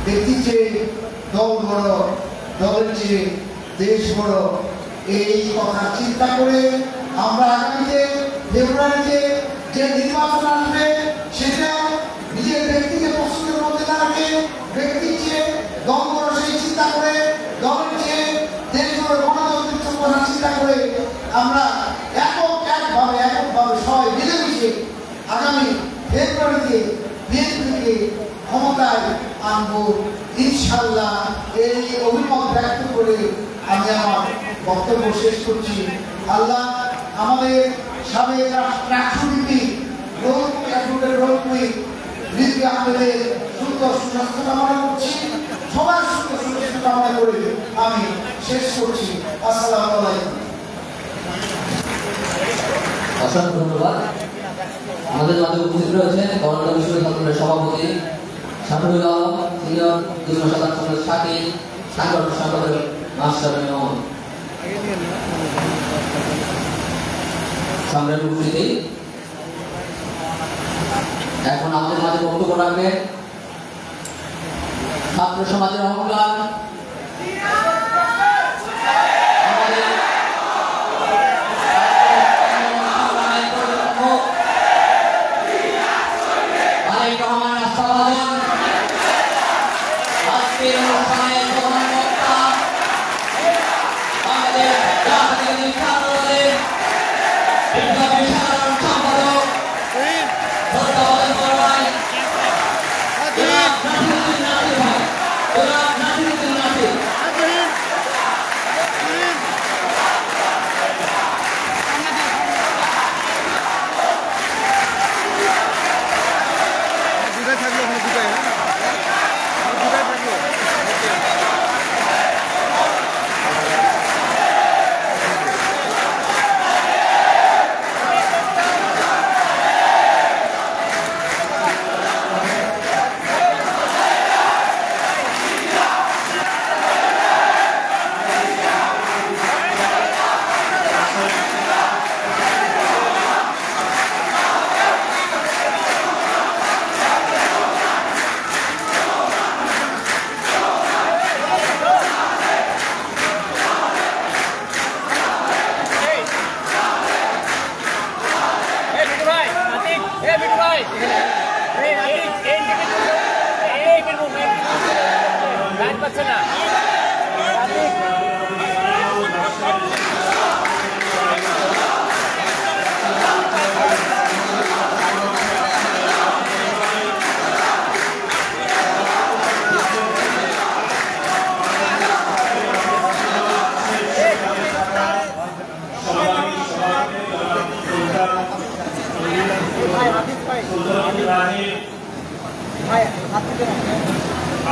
G: ব্যক্তির চেয়ে দল বড়, দলের চেয়ে দেশ বড়। এই কথা চিন্তা করে আমরা আগামীতে ফেব্রুয়ারিতে যে নির্বাচন আসবে সেটা নিজের ব্যক্তিকে প্রস্তুতের মধ্যে না রেখে ব্যক্তির চেয়ে দল বড় সেই আমার বক্তব্য শেষ করছি। আল্লাহ আমাদের সাবেক রাষ্ট্রপতি রিজভী আহমেদের সুন্দর সুস্বাস্থ্য কামনা করছি, সবার সুন্দর সুস্বাস্থ্য কামনা করে আমি শেষ করছি। আসসালামু আলাইকুম।
B: অসংখ্য ধন্যবাদ। আমাদের মাঝে উপস্থিত রয়েছেন কলকাতা বিশ্ববিদ্যালয়ের সভাপতি শামীমুল আলম, সিনিয়র যুগ্ম সাধারণ শাকিল, সাংগঠনিক সম্পাদক মাস্টার মেমন। সংগ্রামী উপস্থিতি, এখন আমাদের মাঝে বক্তব্য রাখবেন ছাত্র সমাজের অহংকার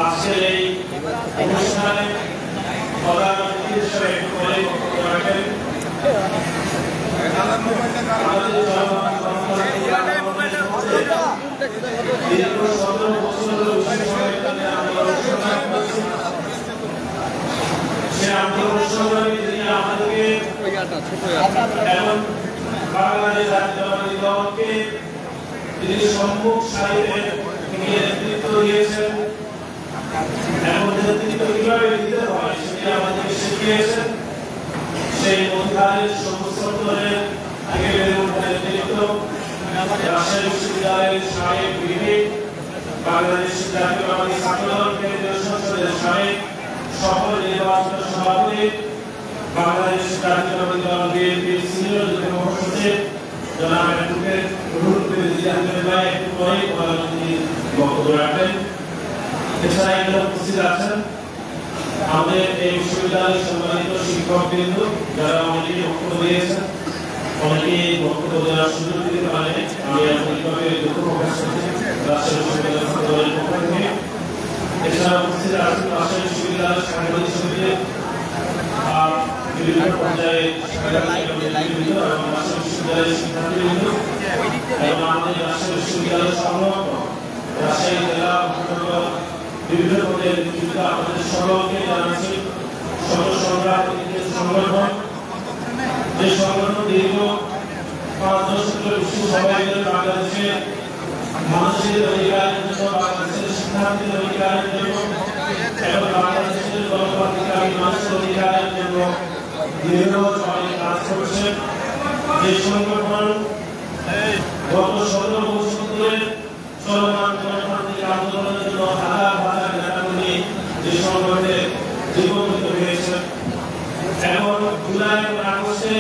A: আজকের এই অনুষ্ঠানে প্রধান অতিথি হিসেবে বাংলাদেশ জাতীয়তাবাদী দলকে তিনি সম্মুখ সারিতে নেতৃত্ব দিয়েছেন এবং নেতৃত্ব কিভাবে দিতে হয় সেটি আমাদেরকে শিখিয়েছেন। সেই অধিকারের সমস্তরের আগে বেড়ে ওঠা নেতৃত্ব রাজশাহী বিশ্ববিদ্যালয়ের সাবেক ভিপি, বাংলাদেশ জাতীয়তাবাদী ছাত্রদল কেন্দ্রীয় সংসদের সাবেক সফল নির্বাচিত সভাপতি, বাংলাদেশ জাতীয়তাবাদী দল বিএনপির সিনিয়র যুগ্ম মহাসচিব জনাব অ্যাডভোকেট রুহুল কবির আহমেদ ভাই একটু পরেই বক্তব্য রাখবেন। এছাড়া এখানে উপস্থিত আছেন আমাদের এই বিশ্ববিদ্যালয়ের সম্মানিত শিক্ষকবৃন্দ, যারা অনেকেই বক্তব্য দিয়েছেন, অনেকেই বক্তব্য দেওয়ার সুযোগ দিতে পারেন। আমি আন্তরিকভাবে দুঃখ প্রকাশ করছি রাজশাহী বিশ্ববিদ্যালয় ছাত্রদলের পক্ষ থেকে। এছাড়া উপস্থিত আছেন রাজশাহী বিশ্ববিদ্যালয়ের সাংবাদিক সমিতির বিভিন্ন পর্যায়ে এবং রাজশাহী বিশ্ববিদ্যালয়ের শিক্ষার্থীবৃন্দ এবং আমাদের রাজশাহী বিশ্ববিদ্যালয়ের সংলগ্ন রাজশাহী জেলা বিভিন্ন পর্যায়ে নিযুক্ত আপনাদের সকলকে জানাচ্ছি সর্বসংগ্রাম সংগঠন। যে সংগঠন দীর্ঘ 5 দশকের বিশ্ব সবাই বাংলাদেশে মানুষের অধিকারের জন্য, বাংলাদেশের শিক্ষার্থীদের অধিকারের জন্য এবং বাংলাদেশের গণতান্ত্রিক মানুষের অধিকারের জন্য দীর্ঘ সময় কাজ করছে। যে সংগঠন গত 17 বছর ধরে চলমান গণতান্ত্রিক আন্দোলনের জন্য হাজার হাজার নেতাকর্মী যে সংগঠনে জীবন্ত হয়েছে এবং জুলাই এবং আগস্টে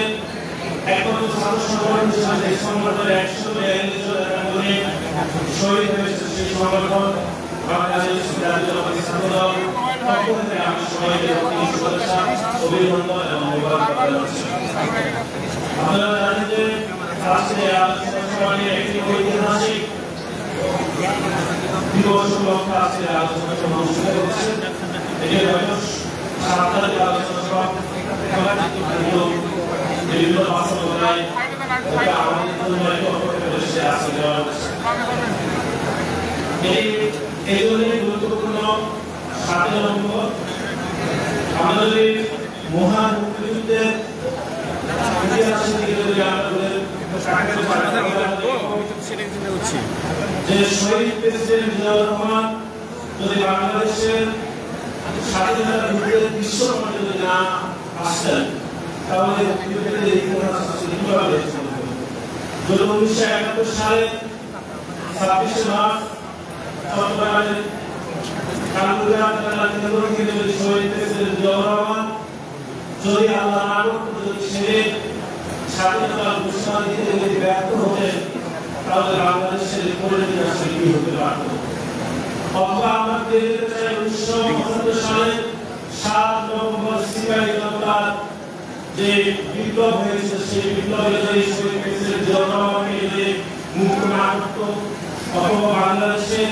A: একমাত্র ছাত্র সংগঠন হিসেবে এই সংগঠনের 142 জন নেতাকর্মী শহীদ হয়েছে। সেই সংগঠন বাংলাদেশ জাতীয়তাবাদী ছাত্রদল পক্ষ থেকে আমি সবাইকে শুভেচ্ছা, অভিনন্দন এবং মোবারকবাদ জানাচ্ছি। আপনারা জানেন যে আজকে আলোচনা সভায় একটি ঐতিহাসিক দিবস উপলক্ষে আজকে আলোচনা সভা অনুষ্ঠিত হচ্ছে। এটি হয়তো 7 তারিখ আলোচনা সভা বিভিন্ন বাস্তবতায় আমাদের জন্য একটি অপরিহার্য আজকে দেওয়া হচ্ছে। এই জন্যই গুরুত্বপূর্ণ 7 নভেম্বর আমরা যদি মহান মুক্তিযুদ্ধের ইতিহাসের দিকে যদি আমাদের যে শহীদ প্রেসিডেন্ট জিয়াউর রহমান যদি বাংলাদেশের স্বাধীনতা যুদ্ধের বিশ্বকর্মে যদি না আসতেন তাহলে মুক্তিযুদ্ধের ইতিহাস কিভাবে যদি 1971 সালে 26 মার্চ চট্টগ্রামের কালুরঘাট কেন্দ্র থেকে যদি শহীদ প্রেসিডেন্ট জিয়াউর রহমান যদি আল্লাহ না করতেন, যদি সে স্বাধীনতার ঘোষণা দিতে যদি ব্যর্থ হতেন তাহলে বাংলাদেশের পরিণতি আসলে কি হতে পারত। অথবা আমরা দেখতে চাই 1975 সালে 7 নভেম্বর সিপাহী জনতার যে বিপ্লব হয়েছিল, সেই বিপ্লবে যদি শহীদ প্রেসিডেন্ট জিয়াউর রহমানকে যদি মুক্ত না করত, অথবা বাংলাদেশের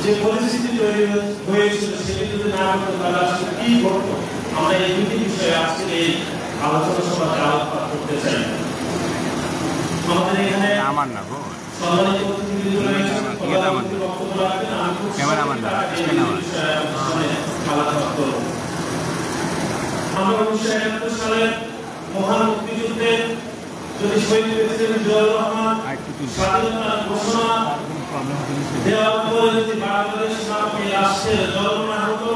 A: যে পরিস্থিতি তৈরি হয়েছিল সেটি যদি না করতো তাহলে আসলে কি ঘটতো। আমরা এই দুটি বিষয়ে আজকে এই আলোচনা সভাতে আলোচনা করতে চাই। আমাদের এখানে সম্মানিত অতিথিবৃন্দ রয়েছেন, বক্তব্য রাখবেন। আমরা 1971 সালে মহান মুক্তিযুদ্ধে যদি শহীদ প্রেসিডেন্ট জিয়াউর রহমান স্বাধীনতার ঘোষণা দেওয়ার পরে যদি বাংলাদেশ নামক এই রাষ্ট্রের জন্ম না হতো,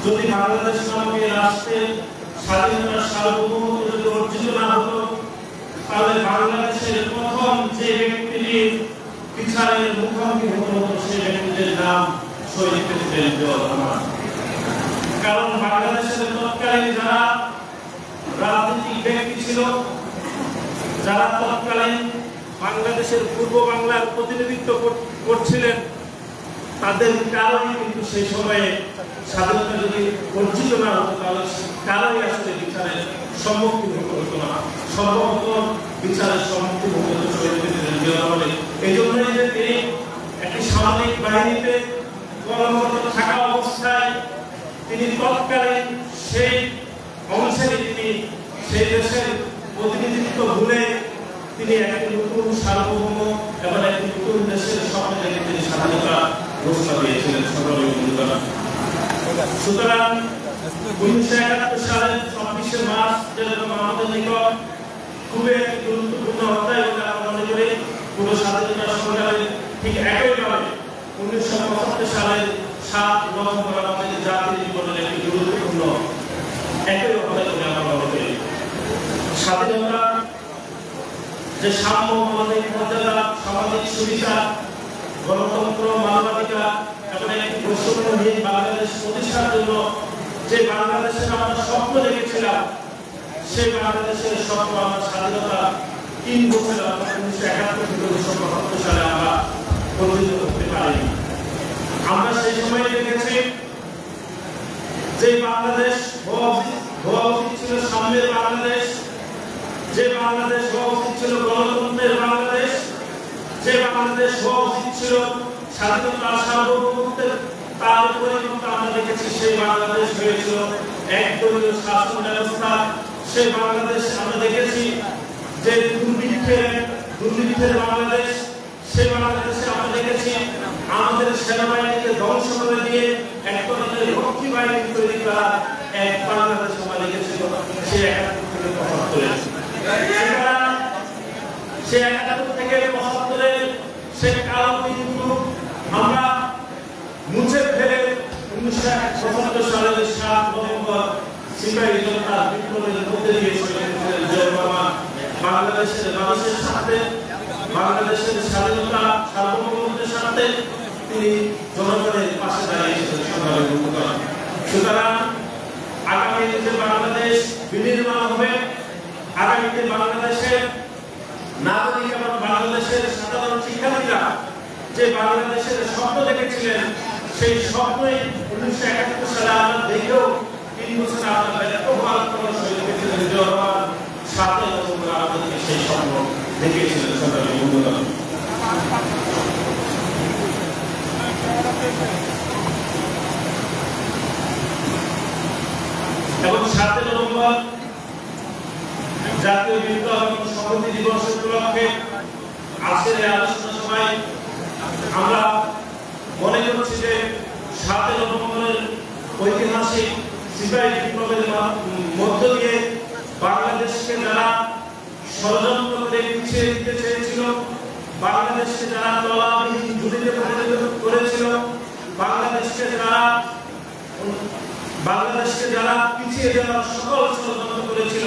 A: যদি বাংলাদেশ নামক এই রাষ্ট্রের স্বাধীনতার সার্বভৌমত্ব যদি অর্জিত না হতো, তাহলে বাংলাদেশের প্রথম যে ব্যক্তিটি বিচারের মুখোমুখি হতো সেই ব্যক্তিদের নাম শহীদ প্রেসিডেন্ট জিয়াউর রহমান। কারণ বাংলাদেশের তৎকালীন যারা রাজনৈতিক ব্যক্তি ছিল, যারা তৎকালীন বাংলাদেশের পূর্ব বাংলার প্রতিনিধিত্ব করছিলেন, তাদের কারণে কিন্তু সেই সময়ে স্বাধীনতা যদি অর্জিত না হতো তাহলে কারণে আসলে বিচারের সম্মুখীন হতো না, সম্ভবত বিচারের সম্মুখীন হতো শহীদ প্রেসিডেন্ট জিয়াউর রহমান। এই জন্যই যে তিনি একটি সামরিক বাহিনীতে কর্মরত থাকা অবস্থায় তিনি তৎকালীন সেই অংশেরই তিনি সেই দেশের প্রতিনিধিত্ব ভুলে তিনি একটি নতুন সার্বভৌম এবং একটি নতুন দেশের স্বপ্ন দেখে তিনি স্বাধীনতা ঘোষণা দিয়েছিলেন। সুতরাং 1971 সালের 26 মার্চ যেরকম আমাদের নিকট খুবই একটি গুরুত্বপূর্ণ অধ্যায় বলে আমরা মনে করি, পুরো স্বাধীনতা সংগ্রামে ঠিক একইভাবে 1975 সালের 7 নভেম্বর আমাদের জাতির জীবনের একটি গুরুত্বপূর্ণ একই অধ্যায় বলে আমরা মনে করি। স্বাধীনতা যে সাম্য, মানবিক মর্যাদা, সামাজিক সুবিধা, গণতন্ত্র, মানবাধিকার এবং একটি বৈষম্যহীন বাংলাদেশ প্রতিষ্ঠার জন্য যে বাংলাদেশের আমরা স্বপ্ন দেখেছিলাম, সেই বাংলাদেশের স্বপ্ন আমরা স্বাধীনতা 3 বছর 1971 থেকে 1975 সালে আমরা প্রতিষ্ঠিত করতে পারিনি। আমরা সেই সময় দেখেছি যে বাংলাদেশ হওয়া উচিত ছিল সাম্যের বাংলাদেশ, যে বাংলাদেশ হওয়া উচিত ছিল গণতন্ত্রের বাংলাদেশ, যে বাংলাদেশ হওয়া উচিত ছিল স্বাধীনতা সার্বভৌমত্বের, তার পরিবর্তে আমরা দেখেছি সেই বাংলাদেশ হয়েছিল একদলীয় শাসন ব্যবস্থা। সেই বাংলাদেশ আমরা দেখেছি যে দুর্নীতির বাংলাদেশ। সেই বাংলাদেশে আমরা দেখেছি আমাদের সেনাবাহিনীকে ধ্বংস করে দিয়ে এক ধরনের রক্ষী বাহিনী তৈরি করা এক বাংলাদেশ আমরা দেখেছিল সে 71 থেকে 75। সে 71 থেকে 75 সে কাল কিন্তু আমরা মুছে ফেলে 1975 সালের 7 নভেম্বর সিপাহী জনতার বিপ্লবের মধ্যে দিয়ে জিয়াউর রহমান বাংলাদেশের মানুষের সাথে, বাংলাদেশের স্বাধীনতা সার্বভৌমত্বের সাথে তিনি জনগণের পাশে দাঁড়িয়েছিলেন। সুতরাং আগামী যে বাংলাদেশ বিনির্মাণ হবে, আগামীতে বাংলাদেশের নাগরিক এবং বাংলাদেশের সাধারণ শিক্ষার্থীরা যে বাংলাদেশের স্বপ্ন দেখেছিলেন সেই স্বপ্নই 1971 সালে আমরা দেখেও 3 বছর আমরা এত ভালো কোনো শহীদ ছিলেন জওয়ান সাথে আমাদেরকে সেই স্বপ্ন দেখিয়েছিলেন সরকারি বন্ধুরা। এবং 7 নভেম্বর জাতীয় বিপ্লব এবং সংহতি দিবস উপলক্ষে আজকের এই আলোচনা সভায় আমরা মনে করছি যে 7 নভেম্বরের ঐতিহাসিক সিপাহী বিপ্লবের মধ্য দিয়ে বাংলাদেশকে যারা ষড়যন্ত্র করে পিছিয়ে দিতে চেয়েছিল, বাংলাদেশকে যারা তলাবিহীন যুদ্ধে পরিণত করেছিল, বাংলাদেশকে যারা পিছিয়ে দেওয়ার সকল ষড়যন্ত্র করেছিল,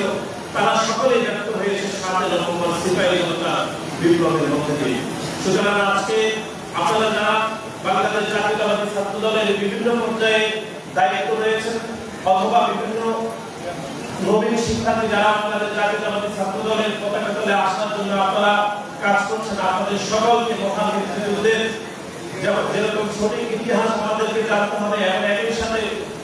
A: তারা সকলেই ব্যক্ত হয়েছে 7 নভেম্বর সিপাহী জনতা বিপ্লবের মধ্যে দিয়ে। সুতরাং আজকে আপনারা যারা বাংলাদেশ জাতীয়তাবাদী ছাত্র দলের বিভিন্ন পর্যায়ে দায়িত্ব রয়েছেন অথবা বিভিন্ন নবীন শিক্ষার্থী যারা আপনাদের জাতীয়তাবাদী ছাত্র দলের পতাকা তলে আসার জন্য আপনারা কাজ করছেন, আপনাদের সকলকে মহান মুক্তিযুদ্ধের যেরকম সঠিক ইতিহাস আমাদেরকে জানতে হবে এবং একই সাথে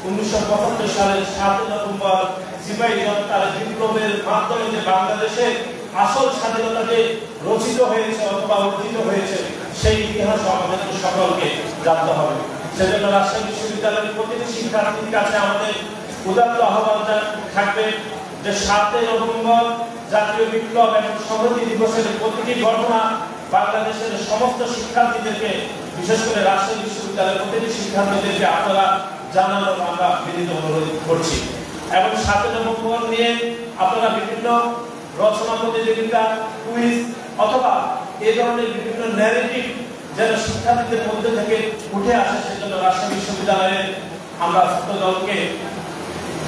A: 1975 সালের 7 নভেম্বর সিপাহী জনতার বিপ্লবের মাধ্যমে যে বাংলাদেশের আসল স্বাধীনতা যে রচিত হয়েছে অথবা অর্জিত হয়েছে সেই ইতিহাস আমাদের সকলকে জানতে হবে। সেজন্য রাজশাহী বিশ্ববিদ্যালয়ের প্রতিটি শিক্ষার্থীর কাছে আমাদের উদাত্ত আহ্বান থাকবে যে 7 নভেম্বর জাতীয় বিপ্লব এবং সংহতি দিবসের প্রতিটি ঘটনা বাংলাদেশের সমস্ত শিক্ষার্থীদেরকে, বিশেষ করে রাজশাহী বিশ্ববিদ্যালয়ের প্রতিটি শিক্ষার্থীদেরকে আপনারা জানানোর আমরা বিনীত অনুরোধ করছি। এবং 7 নভেম্বর নিয়ে আপনারা বিভিন্ন রচনা প্রতিযোগিতা, কুইজ অথবা এই ধরনের বিভিন্ন ন্যারেটিভ যেন শিক্ষার্থীদের মধ্যে থেকে উঠে আসে, সেজন্য রাজশাহী বিশ্ববিদ্যালয়ের আমরা ছাত্র দলকে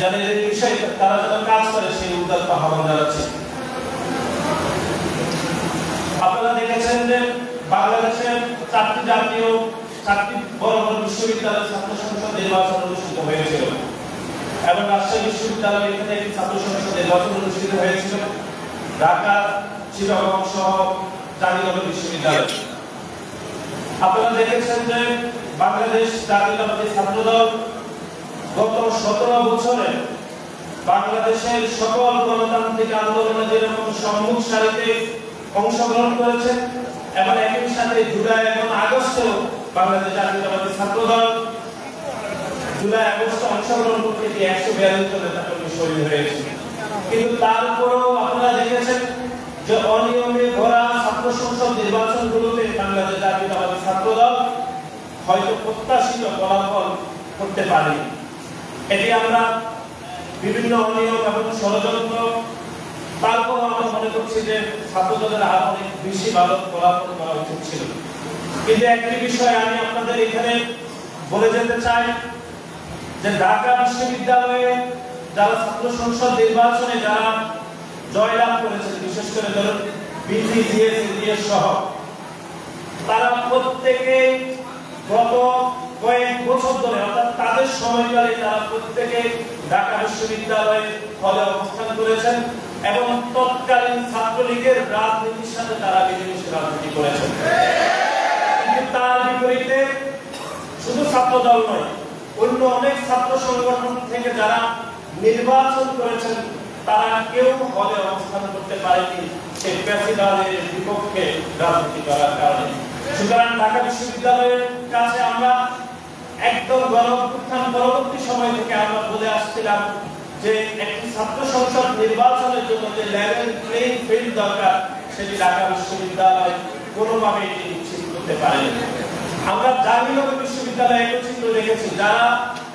A: যাদের এই বিষয়ে তারা যেন কাজ করে সেই উদাত্ত আহ্বান জানাচ্ছি। আপনারা দেখেছেন যে বাংলাদেশের 4টি জাতীয় 4টি বড় বড় বিশ্ববিদ্যালয়ের ছাত্র সংসদ নির্বাচন অনুষ্ঠিত হয়েছিল এবং রাজশাহী বিশ্ববিদ্যালয়ে এখানে একটি ছাত্র সংসদ নির্বাচন অনুষ্ঠিত হয়েছিল। ঢাকা, চিটাগং সহ জাতীয়তাবাদী বিশ্ববিদ্যালয়। আপনারা দেখেছেন যে বাংলাদেশ জাতীয়তাবাদী ছাত্র দল গত 17 বছরে বাংলাদেশের সকল গণতান্ত্রিক আন্দোলনে যেরকম সম্মুখ সারিতে অংশগ্রহণ করেছে এবং একই সাথে জুলাই এবং আগস্টেও বাংলাদেশ জাতীয়তাবাদী ছাত্র দল জুলাই আগস্টে অংশগ্রহণ করতে গিয়ে 142 জনের নেতাকর্মী শহীদ হয়েছে। কিন্তু তারপরেও আপনারা দেখেছেন যে অনিয়মে ভরা ছাত্র সংসদ নির্বাচনগুলোতে বাংলাদেশ জাতীয়তাবাদী ছাত্র দল হয়তো প্রত্যাশিত ফলাফল করতে পারেনি। এটি আমরা বিভিন্ন অনিয়ম এবং ষড়যন্ত্র, তারপর আমরা মনে করছি যে ছাত্র দলের আরো অনেক বেশি ভালো ফলাফল করা উচিত ছিল। কিন্তু একটি বিষয় আমি আপনাদের এখানে বলে যেতে চাই যে ঢাকা বিশ্ববিদ্যালয়ে যারা ছাত্র সংসদ নির্বাচনে যারা জয়লাভ করেছেন, বিশেষ করে ধরুন বিসিজিএস সহ, তারা প্রত্যেকে গত কয়েক বছর ধরে অর্থাৎ তাদের সময়কালে তারা প্রত্যেকে ঢাকা বিশ্ববিদ্যালয়ে হলে অবস্থান করেছেন এবং তৎকালীন ছাত্রলীগের রাজনীতির সাথে তারা মিলেমিশে রাজনীতি করেছেন। কিন্তু তার বিপরীতে শুধু ছাত্র দল নয়, অন্য অনেক ছাত্র সংগঠন থেকে যারা নির্বাচন করেছেন তারা কেউ হলে অবস্থান করতে পারেনি সেই প্যাসিভালের বিপক্ষে রাজনীতি করার কারণে। সুতরাং ঢাকা বিশ্ববিদ্যালয়ের কাছে আমরা একদম গণঅভ্যুত্থান পরবর্তী সময় থেকে আমরা বলে আসছিলাম যে একটি ছাত্র সংসদ নির্বাচনের জন্য যে লেভেল প্লেইং ফিল্ড দরকার সেটি ঢাকা বিশ্ববিদ্যালয় কোনোভাবে এটি নিশ্চিত করতে পারেনি। আমরা জাহাঙ্গীরনগর বিশ্ববিদ্যালয়ে একটি চিত্র দেখেছি, যারা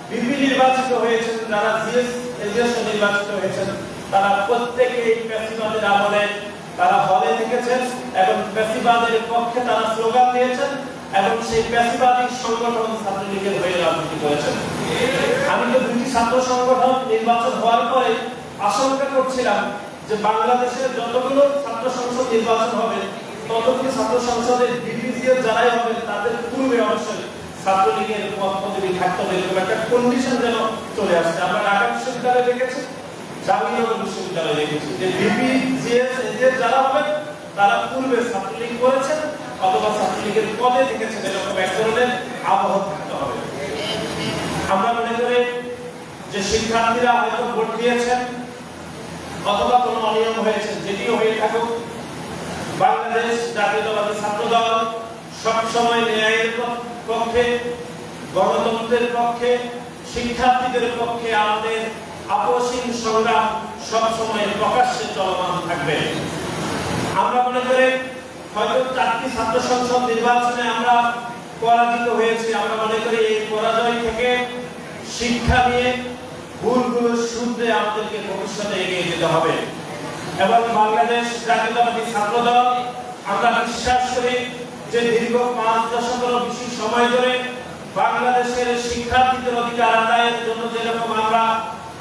A: বিপি নির্বাচিত হয়েছেন, যারা জিএস নির্বাচিত হয়েছেন, তারা প্রত্যেকে এই প্যাসিভালের আমলে তারা হলে থেকেছেন এবং প্যাসিভালের পক্ষে তারা স্লোগান দিয়েছেন এবং সেই প্যাসিভালী সংগঠন ছাত্রলীগের হয়ে রাজনীতি করেছেন। আমি তো দুটি ছাত্র সংগঠন নির্বাচন হওয়ার পরে আশঙ্কা করছিলাম যে বাংলাদেশের যতগুলো ছাত্র সংসদ নির্বাচন হবে ততগুলো ছাত্র সংসদের বিপিজিএর যারাই হবে তাদের পূর্বে অবশ্যই ছাত্রলীগের পদ পদবি থাকতে হবে, এরকম একটা কন্ডিশন যেন চলে আসছে। আমরা ঢাকা বিশ্ববিদ্যালয়ে দেখেছি, জাহাঙ্গীরনগর বিশ্ববিদ্যালয়ে দেখেছি যে বিপিজিএস যারা হবে তারা পূর্বে ছাত্রলীগ করেছেন অথবা ছাত্রলীগের পদে থেকেছেন, এরকম এক ধরনের আবহাওয়া থাকতে হবে। আমরা মনে করি যে শিক্ষার্থীরা হয়তো ভোট দিয়েছেন অথবা কোনো অনিয়ম হয়েছে, যেটিও হয়ে থাকুক, বাংলাদেশ জাতীয়তাবাদী ছাত্রদল সবসময় ন্যায়ের পক্ষে, গণতন্ত্রের পক্ষে, শিক্ষার্থীদের পক্ষে আমাদের আপসহীন সংগ্রাম সবসময় প্রকাশ্যে চলমান থাকবে। আমরা মনে করি হয়তো 4টি ছাত্র সংসদ নির্বাচনে আমরা পরাজিত হয়েছি। আমরা মনে করি এই পরাজয় থেকে শিক্ষা নিয়ে ভুলগুলো শুধরে আমাদেরকে ভবিষ্যতে এগিয়ে যেতে হবে এবং বাংলাদেশ জাতীয়তাবাদী ছাত্রদল আমরা বিশ্বাস করি যে দীর্ঘ 5 দশকেরও বেশি সময় ধরে বাংলাদেশের শিক্ষার্থীদের অধিকার আদায়ের জন্য যেরকম আমরা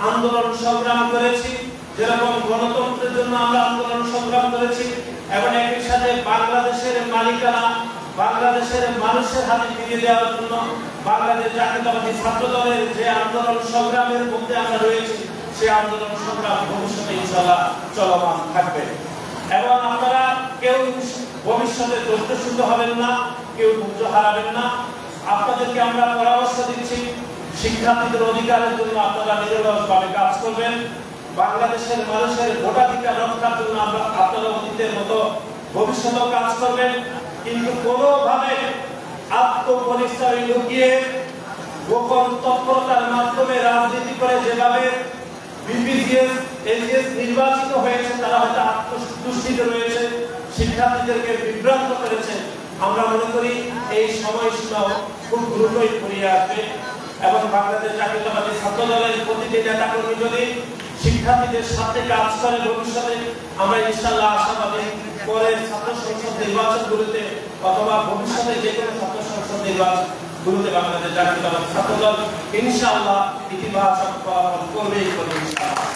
A: আন্দোলন সংগ্রাম করেছি, যেরকম গণতন্ত্রের জন্য আমরা আন্দোলন সংগ্রাম করেছি এবং একই সাথে বাংলাদেশের মালিকানা বাংলাদেশের মানুষের হাতে ফিরিয়ে দেওয়ার জন্য বাংলাদেশ জাতীয়তাবাদী ছাত্রদলের যে আন্দোলন সংগ্রামের মধ্যে আমরা রয়েছি, সেই আন্দোলন সংগ্রাম ভবিষ্যতে ইনশাআল্লাহ চলমান থাকবে এবং আপনারা কেউ ভবিষ্যতে দোষদূষিত হবেন না, কেউ ধৈর্য হারাবেন না। আপনাদেরকে আমরা পরামর্শ দিচ্ছি, শিক্ষার্থীদের অধিকারের জন্য আপনারা নিরলসভাবে কাজ করবেন, বাংলাদেশের মানুষের ভোটাধিকার রক্ষার জন্য আপনারা অতীতের মতো ভবিষ্যতেও কাজ করবেন, কিন্তু কোনোভাবে আত্মপরিচয় লুকিয়ে গোপন তৎপরতার মাধ্যমে রাজনীতি করে যেভাবে বিপিজিএস এজিএস নির্বাচিত হয়েছে, তারা হয়তো আত্মতুষ্টিতে রয়েছে, শিক্ষার্থীদেরকে বিভ্রান্ত করেছে। আমরা মনে করি এই সময়সীমাও খুব দ্রুতই ফুরিয়ে আসবে এবং বাংলাদেশ জাতীয়তাবাদী ছাত্রদলের প্রতিটি নেতাকর্মী যদি শিক্ষার্থীদের সাথে কাজ করে ভবিষ্যতে, আমরা ইনশাআল্লাহ আশাবাদী পরের ছাত্র সংসদ নির্বাচনগুলোতে অথবা ভবিষ্যতে যে কোনো ছাত্র সংসদ নির্বাচনগুলোতে বাংলাদেশ জাতীয়তাবাদী ছাত্রদল ইনশাআল্লাহ ইতিবাচক ফলাফল করবেই করবে ইনশাআল্লাহ।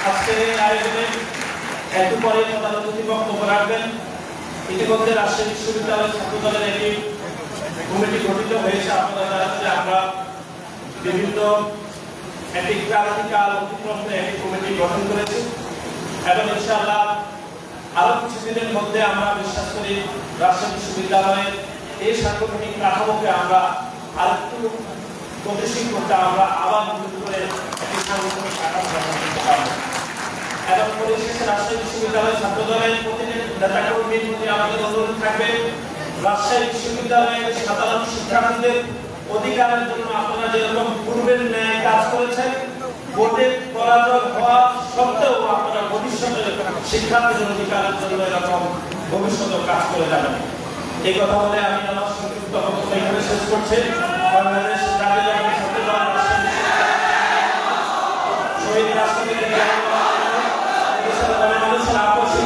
A: আজকের এই আয়োজনে একটু পরে প্রধান অতিথি বক্তব্য রাখবেন। ইতিমধ্যে রাজশাহী বিশ্ববিদ্যালয়ের ছাত্রদলের একটি কমিটি গঠিত হয়েছে। আপনারা জানেন যে আমরা বিভিন্ন একটি ক্রান্তিকাল অতিক্রম করে একটি কমিটি গঠন করেছি এবং ইনশাআল্লাহ আরো কিছুদিনের মধ্যে আমরা বিশ্বাস করি রাজশাহী বিশ্ববিদ্যালয়ের এই সাংগঠনিক কাঠামোকে আমরা আরেকটু গতিশীল করতে আমরা আবার নতুন করে একটি সাংগঠনিক কাঠামো গঠন করতে পারব এবং পরিশেষে রাজশাহী বিশ্ববিদ্যালয়ের ছাত্রদলের প্রতিটি নেতাকর্মীর প্রতি আমাদের অনুরোধ থাকবে, রাজশাহী বিশ্ববিদ্যালয়ের সাধারণ শিক্ষার্থীদের অধিকারের জন্য আপনারা যেরকম পূর্বের ন্যায় কাজ করেছেন, ভোটে পরাজয় হওয়া সত্ত্বেও আপনারা ভবিষ্যতে শিক্ষার্থীদের অধিকারের জন্য এরকম ভবিষ্যতে কাজ করে যাবেন। এই কথা বলে আমি আমার সংক্ষিপ্ত বক্তব্য এখানে শেষ করছি। বাংলাদেশ জাতীয়তাবাদী ছাত্রদল শহীদ রাষ্ট্রপতি মানুষের আকর্ষণ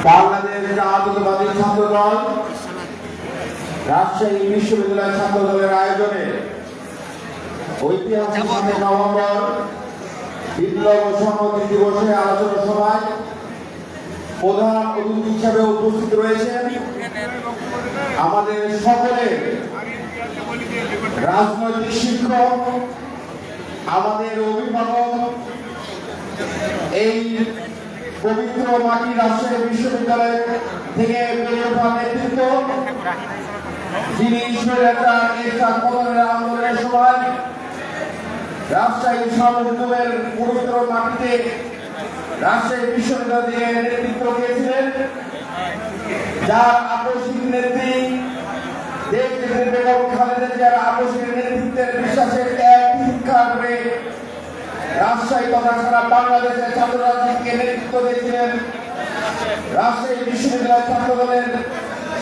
A: বাংলাদেশ জাতীয়তাবাদী ছাত্রদল রাজশাহী বিশ্ববিদ্যালয় ছাত্রদলের আয়োজনে ঐতিহাসিক নভেম্বর বিপ্লব ও সংহতি দিবসে আলোচনা সভায়
F: প্রধান অতিথি হিসেবে উপস্থিত রয়েছেন আমাদের সকলের রাজনৈতিক শিক্ষক, আমাদের অভিভাবক, এই পবিত্র মাটি রাজশাহী বিশ্ববিদ্যালয় থেকে বেড়ে ওঠা নেতৃত্ব, যিনি আন্দোলনের সময় রাজশাহী সার্বভৌমের পবিত্র মাটিতে রাজশাহী বিশ্ববিদ্যালয় থেকে নেতৃত্ব দিয়েছিলেন, যার আপসিক নেত্রী দেশ বেগম খালেদা জিয়ার আপসিক নেতৃত্বের বিশ্বাসের ত্যাগ শিক্ষা করে রাজশাহী তথা সারা বাংলাদেশের ছাত্র রাজনীতিকে নেতৃত্ব দিয়েছিলেন রাজশাহী বিশ্ববিদ্যালয় ছাত্র দলের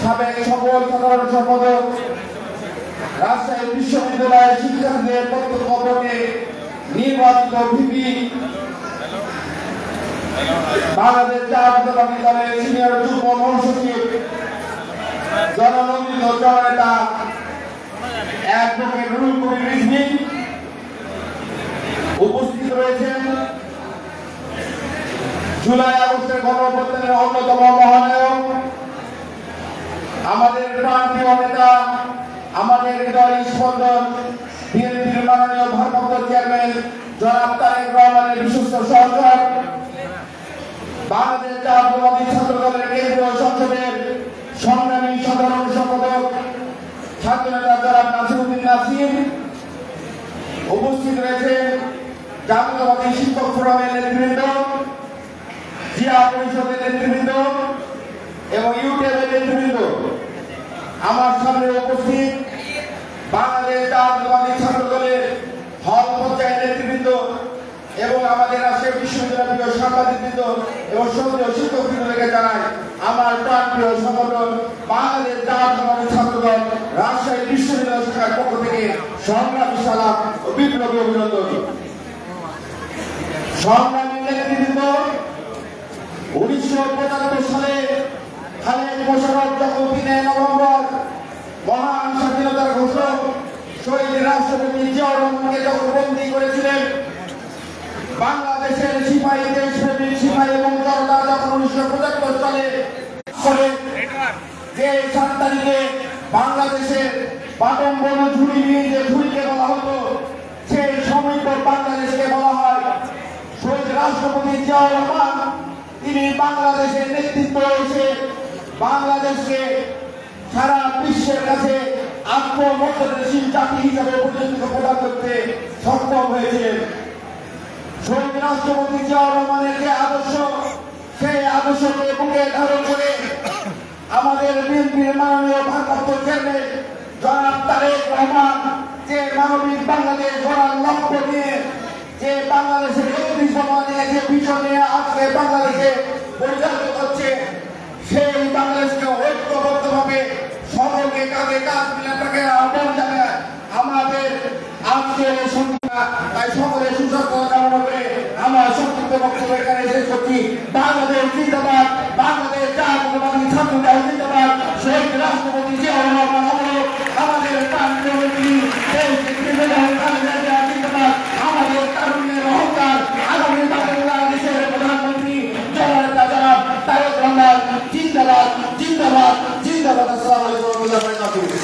F: সাবেক সকল সাধারণ সম্পাদক, রাজশাহী বিশ্ববিদ্যালয়ের শিক্ষার্থীদের বক্তব্য বোর্ডে নির্বাচিত ভিপি, বাংলাদেশ জাতীয়তাবাদী দলের সিনিয়র যুগ্ম মহাসচিব, জননন্দিত জননেতা অ্যাডভোকেট রুহুল কবির রিজভী উপস্থিত রয়েছেন। জুলাই আগস্টের গণঅভ্যুত্থানের অন্যতম মহানায়ক, আমাদের প্রান্তীয় নেতা, আমাদের হৃদয় স্পন্দন বিএনপির মাননীয় ভারপ্রাপ্ত চেয়ারম্যান জনাব তারেক রহমানের বিশ্বস্ত সহচর, বাংলাদেশ জাতীয়তাবাদী ছাত্র দলের কেন্দ্রীয় সংসদের সংগ্রামী সাধারণ সম্পাদক ছাত্রনেতা জনাব নাসিরউদ্দিন নাসির, উপস্থিত রয়েছেন জাতীয়তাবাদী শিক্ষক ফোরামের নেতৃবৃন্দ, জিয়া পরিষদের নেতৃবৃন্দ এবং ইউটিউবের নেতৃবৃন্দ। আমার সামনে উপস্থিত বাংলাদেশ জাতীয়তাবাদী ছাত্র দলের হল পর্যায়ের নেতৃবৃন্দ এবং আমাদের রাজশাহী বিশ্ববিদ্যালয়ের সাংবাদিকবৃন্দ এবং সক্রিয় শিক্ষকবৃন্দকে জানাই আমার প্রাণপ্রিয় সংগঠন বাংলাদেশ জাতীয়তাবাদী ছাত্র দল রাজশাহী বিশ্ববিদ্যালয় শাখার পক্ষ থেকে সংগ্রামী সালাম ও বিপ্লবী অভিনন্দন। সংগ্রামী নেতৃবৃন্দ, 1975 সালে খালেদ মোশাররফ যখন 3 নভেম্বর মহান স্বাধীনতার ঘোষক শহীদ রাষ্ট্রপতি জিয়াউর রহমানকে যখন বন্দী করেছিলেন, বাংলাদেশের সিপাহী, দেশপ্রেমিক সিপাহী এবং জনতা যখন 1975 সালে যে 7 তারিখে বাংলাদেশের বাটন বন ঝুড়ি নিয়ে যে ঝুড়িকে বলা হতো, সেই সমৃদ্ধ বাংলাদেশকে বলা হয়। শহীদ রাষ্ট্রপতি জিয়াউর রহমান তিনি বাংলাদেশের নেতৃত্ব এসে বাংলাদেশকে সারা বিশ্বের কাছে আত্মমর্যাদাশীল জাতি হিসাবে প্রতিষ্ঠিত প্রদান করতে সক্ষম হয়েছিলেন। শহীদ রাষ্ট্রপতি জিয়াউর রহমানের যে আদর্শ, সেই আদর্শকে বুকে ধারণ করে আমাদের বিএনপির মাননীয় ভারপ্রাপ্ত চেয়ারম্যান জনাব তারেক রহমান যে মানবিক বাংলাদেশ গড়ার লক্ষ্য নিয়ে, যে বাংলাদেশের 31 নিয়ে যে ভিশন নিয়ে আজকে বাংলাদেশে পরিচালিত করছে, সেই বাংলাদেশকে ঐক্যবদ্ধভাবে সকলকে কাঁধে কাঁধ মিলে তাকে আহ্বান জানায় আমাদের আজকের এই সংখ্যা। তাই সকলের সুস্বাস্থ্য কামনা করে আমার সংক্ষিপ্ত বক্তব্য এখানে শেষ করছি। বাংলাদেশ জিন্দাবাদ, বাংলাদেশ জাতীয়তাবাদী ছাত্র দল জিন্দাবাদ, শহীদ রাষ্ট্রপতি জিয়াউর রহমান অমর, আমাদের প্রাণপ্রিয় নেত্রী বেগম খালেদা জিয়া জিন্দাবাদ, আমাদের তারুণ্যের অহংকার আগামী বাংলাদেশের প্রধানমন্ত্রী জননেতা জনাব তারেক রহমান জিন্দাবাদ, জিন্দাবাদ, জিন্দাবাদ। আসসালামু আলাইকুম ওয়া রাহমাতুল্লাহি ওয়া বারাকাতুহু।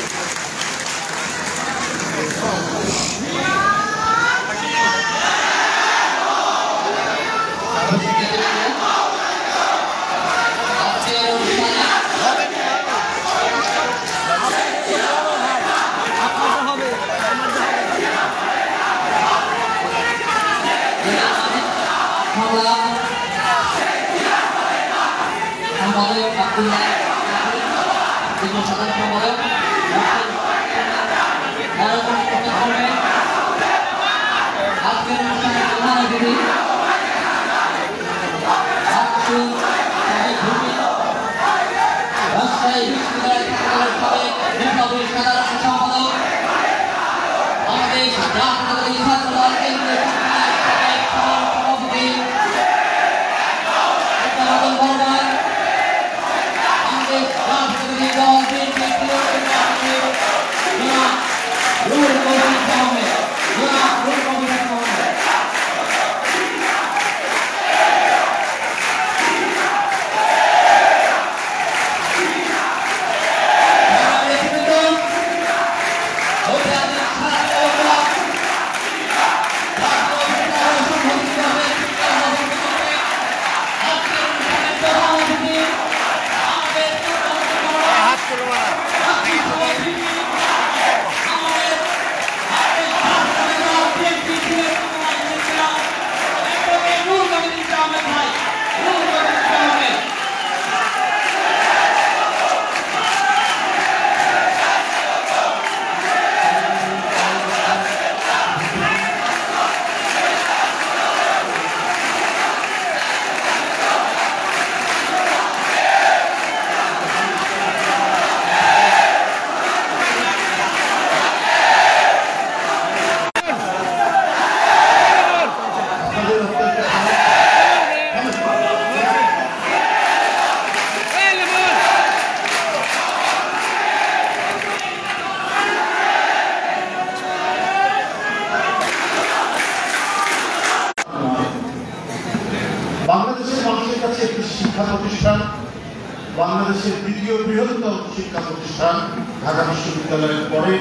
E: বাংলাদেশের দ্বিতীয় বৃহত্তম শিক্ষা প্রতিষ্ঠান ঢাকা বিশ্ববিদ্যালয়ের পরে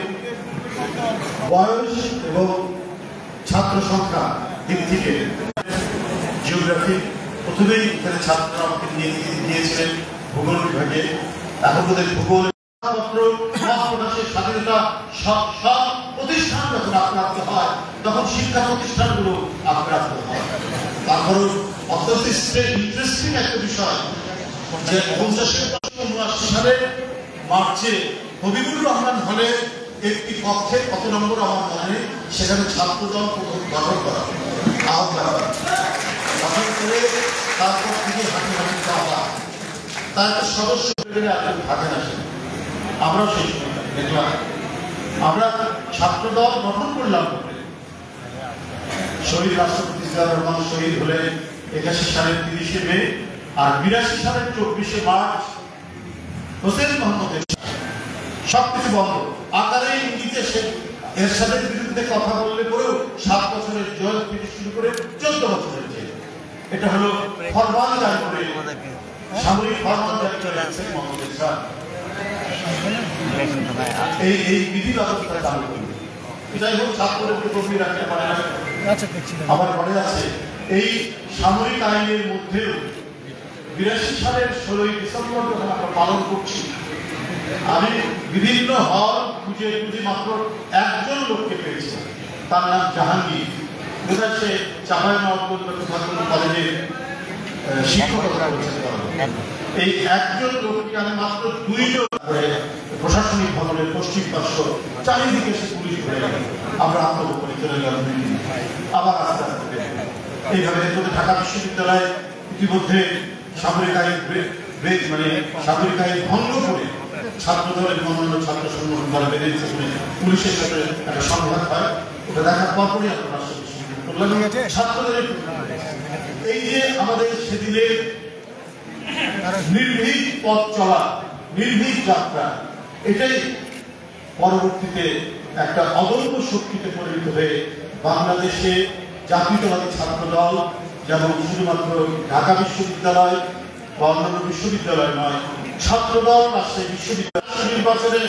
E: বয়স এবং ছাত্র সংখ্যা দিক থেকে জিওগ্রাফি প্রথমেই এখানে ছাত্ররা আমাকে নিয়ে গিয়েছিলেন ভূগোল বিভাগে। এখন ওদের ভূগোল প্রকাশের স্বাধীনতা সব প্রতিষ্ঠান যখন আক্রান্ত হয় তখন শিক্ষা প্রতিষ্ঠানগুলো আক্রান্ত হয়। তারপরও অত্যন্ত ইন্টারেস্টিং একটা বিষয় যে 1979 সালে মার্চে হবিবুর রহমান হলে একটি কক্ষে কত নম্বর আমার মনে, সেখানে ছাত্রদল গঠন করা গঠন করে তারপর থেকে হাঁটি হাঁটি যাওয়া তার একটা সদস্য হাঁটে আসে। আমরাও সেই দেখলাম আমরা ছাত্রদল গঠন করলাম। শহীদ রাষ্ট্রপতি জিয়াউর রহমান শহীদ হলে 81 সালের 30শে মে আর 82 সালের 24শে মার্চ হোসেন মোহাম্মদের সবকিছু বন্ধ। আকারে ইঙ্গিতে এরশাদের বিরুদ্ধে কথা বললে পরেও 7 বছরের জেল থেকে শুরু করে 14 বছরের জেল। এটা হলো ফরমান জারি করে, সামরিক ফরমান জারি করে মোহাম্মদ এরশাদ এই বিধি ব্যবস্থা চালু করবে। যাই হোক, ছাত্রদের গভীর রাখতে পারে না। আমার মনে আছে এই সামরিক আইনের মধ্যেও 82 সালের 16 ডিসেম্বর যখন আমরা পালন করছি, আমি বিভিন্ন হল খুঁজে মাত্র একজন লোককে পেয়েছি, তার নাম জাহাঙ্গীর। বোধহয় সে চাঁপাইনবাবগঞ্জ কলেজের শিক্ষকতা করেছেন। এই একজন লোককে আমি মাত্র 2 জন প্রশাসনিক ভবনের পশ্চিম পার্শ্ব চারিদিকে সে পুলিশ ধরে আমরা আত্মগোপনে চলে গেলাম। আবার আস্তে আস্তে এইভাবে ঢাকা বিশ্ববিদ্যালয় ইতিমধ্যে সামরিক আইন সামরিক আইন ভঙ্গ করে ছাত্রদল এবং অন্যান্য ছাত্র সংগঠন দ্বারা বেরিয়েছে পুলিশের সাথে একটা সংঘাত হয়। ওটা দেখার পরপরই আমরা ছাত্রদের এই যে আমাদের সেদিনের নির্ভীক পথ চলা, নির্ভীক যাত্রা, এটাই পরবর্তীতে একটা অদম্য শক্তিতে পরিণত হয়ে বাংলাদেশে জাতীয়তাবাদী ছাত্রদল যেমন শুধুমাত্র ঢাকা বিশ্ববিদ্যালয় বা অন্যান্য বিশ্ববিদ্যালয় নয়, ছাত্রদল রাজশাহী বিশ্ববিদ্যালয় নির্বাচনে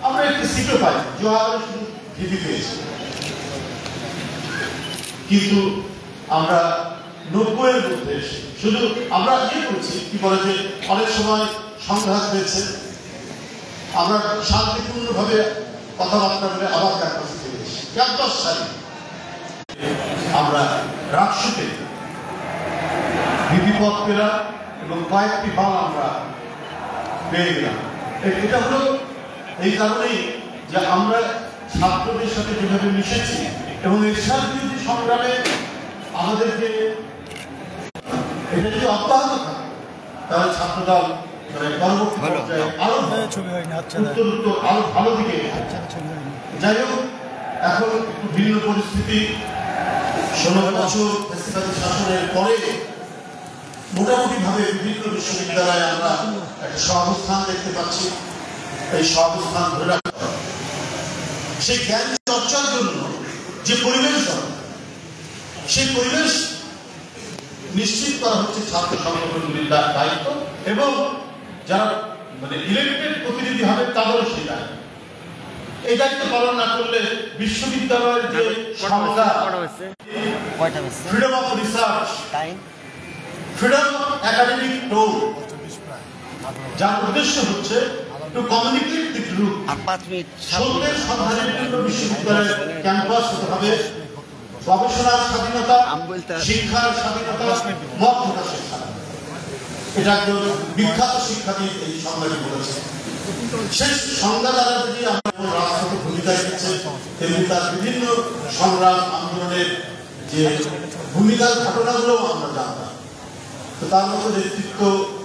E: আমরা একটি সিটও পাই, জোয়ারে শুধু ভিপি পেয়েছি। কিন্তু আমরা 90-এর মধ্যে শুধু আমরা করেছি কি বলে যে অনেক সময় সংঘাত হয়েছে, আমরা শান্তিপূর্ণভাবে কথাবার্তা বলে আবার ক্যাম্পাসে ফিরে এসেছি। ক্যাম্পাস সারি আমরা রাজশাহীতে ভিপি পদ পেলাম এবং কয়েকটি হল আমরা পেয়ে গেলাম। এটা হলো এই কারণেই যে আমরা ছাত্রদের সাথে যেভাবে মিশেছি এবং এরশাদ বিরোধী সংগ্রামে আমাদেরকে এটা যদি অব্যাহত থাকে তাহলে ছাত্রদল পরবর্তী পর্যায়ে আরো ভালো দিকে। যাই হোক, এখন একটু ভিন্ন পরিস্থিতি। 16 বছর শাসনের পরে মোটামুটি ভাবে বিভিন্ন বিশ্ববিদ্যালয়ে আমরা একটা সহাবস্থান দেখতে পাচ্ছি। এই সহাবস্থান ধরে রাখতে হবে। সেই জ্ঞান চর্চার জন্য যে পরিবেশ দরকার, সেই পরিবেশ নিশ্চিত করা হচ্ছে ছাত্র সংগঠনগুলির দায়িত্ব এবং যারা ইলেক্টেড প্রতিনিধি হবে তাদেরও সেই দায়িত্ব। এই দায়িত্ব পালন না করলে বিশ্ববিদ্যালয়ের যে সংজ্ঞা, freedom of research, freedom of academic toll, যার উদ্দেশ্য হচ্ছে টু কমিউনিকেট দি ট্রুথ, সত্যের সন্ধানের জন্য বিশ্ববিদ্যালয়ের ক্যাম্পাস হতে হবে গবেষণার স্বাধীনতা, শিক্ষার স্বাধীনতা, মত প্রকাশের স্বাধীনতা। এটা একজন বিখ্যাত শিক্ষাবিদ এই সংজ্ঞাটি বলেছে। সেই সংজ্ঞা দ্বারা যদি আমরা রাষ্ট্রকে ভূমিকা দিচ্ছে, তেমনি তার বিভিন্ন সংগ্রাম আন্দোলনের যে ভূমিকার ঘটনাগুলো আমরা জানতাম। তো তার মতো নেতৃত্ব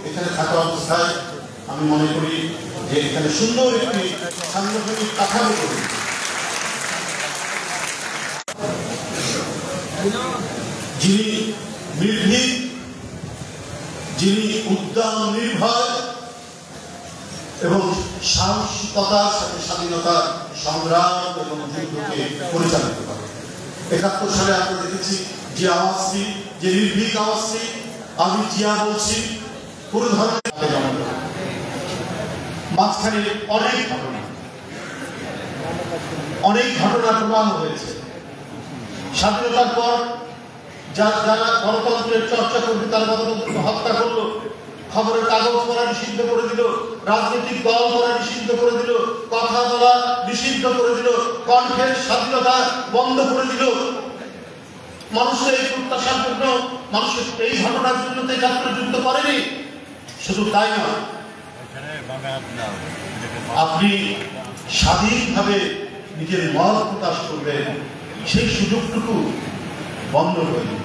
E: এখানে থাকা অবস্থায় আমি মনে করি যে এখানে সুন্দর একটি সাংগঠনিক কাঠামো করি। যিনি নির্ভীক, যিনি উদ্যম নির্ভয় এবং সাহসিকতার সাথে স্বাধীনতার সংগ্রাম এবং যুদ্ধকে পরিচালিত করে। 71 সালে আমরা দেখেছি যে আওয়াজটি, যে নির্ভীক আওয়াজটি, আমি জিয়া বলছি, পুরো ধরনের মাঝখানে অনেক ঘটনা প্রবাহ হয়েছে। স্বাধীনতার পর যারা গণতন্ত্রের চর্চা করবে তারা গণতন্ত্রকে হত্যা করলো, খবরের কাগজ পড়া নিষিদ্ধ করে দিল, রাজনৈতিক দল করা নিষিদ্ধ করে দিল, কথা বলা নিষিদ্ধ করে দিল, কণ্ঠের স্বাধীনতা বন্ধ করে দিল। মানুষের এই প্রত্যাশার জন্য, মানুষের এই ঘটনার জন্য ছাত্র যুদ্ধ করেনি। শুধু তাই নয়, আপনি স্বাধীনভাবে নিজের মত প্রকাশ করবেন সেই সুযোগটুকু বন্ধ করে দিন।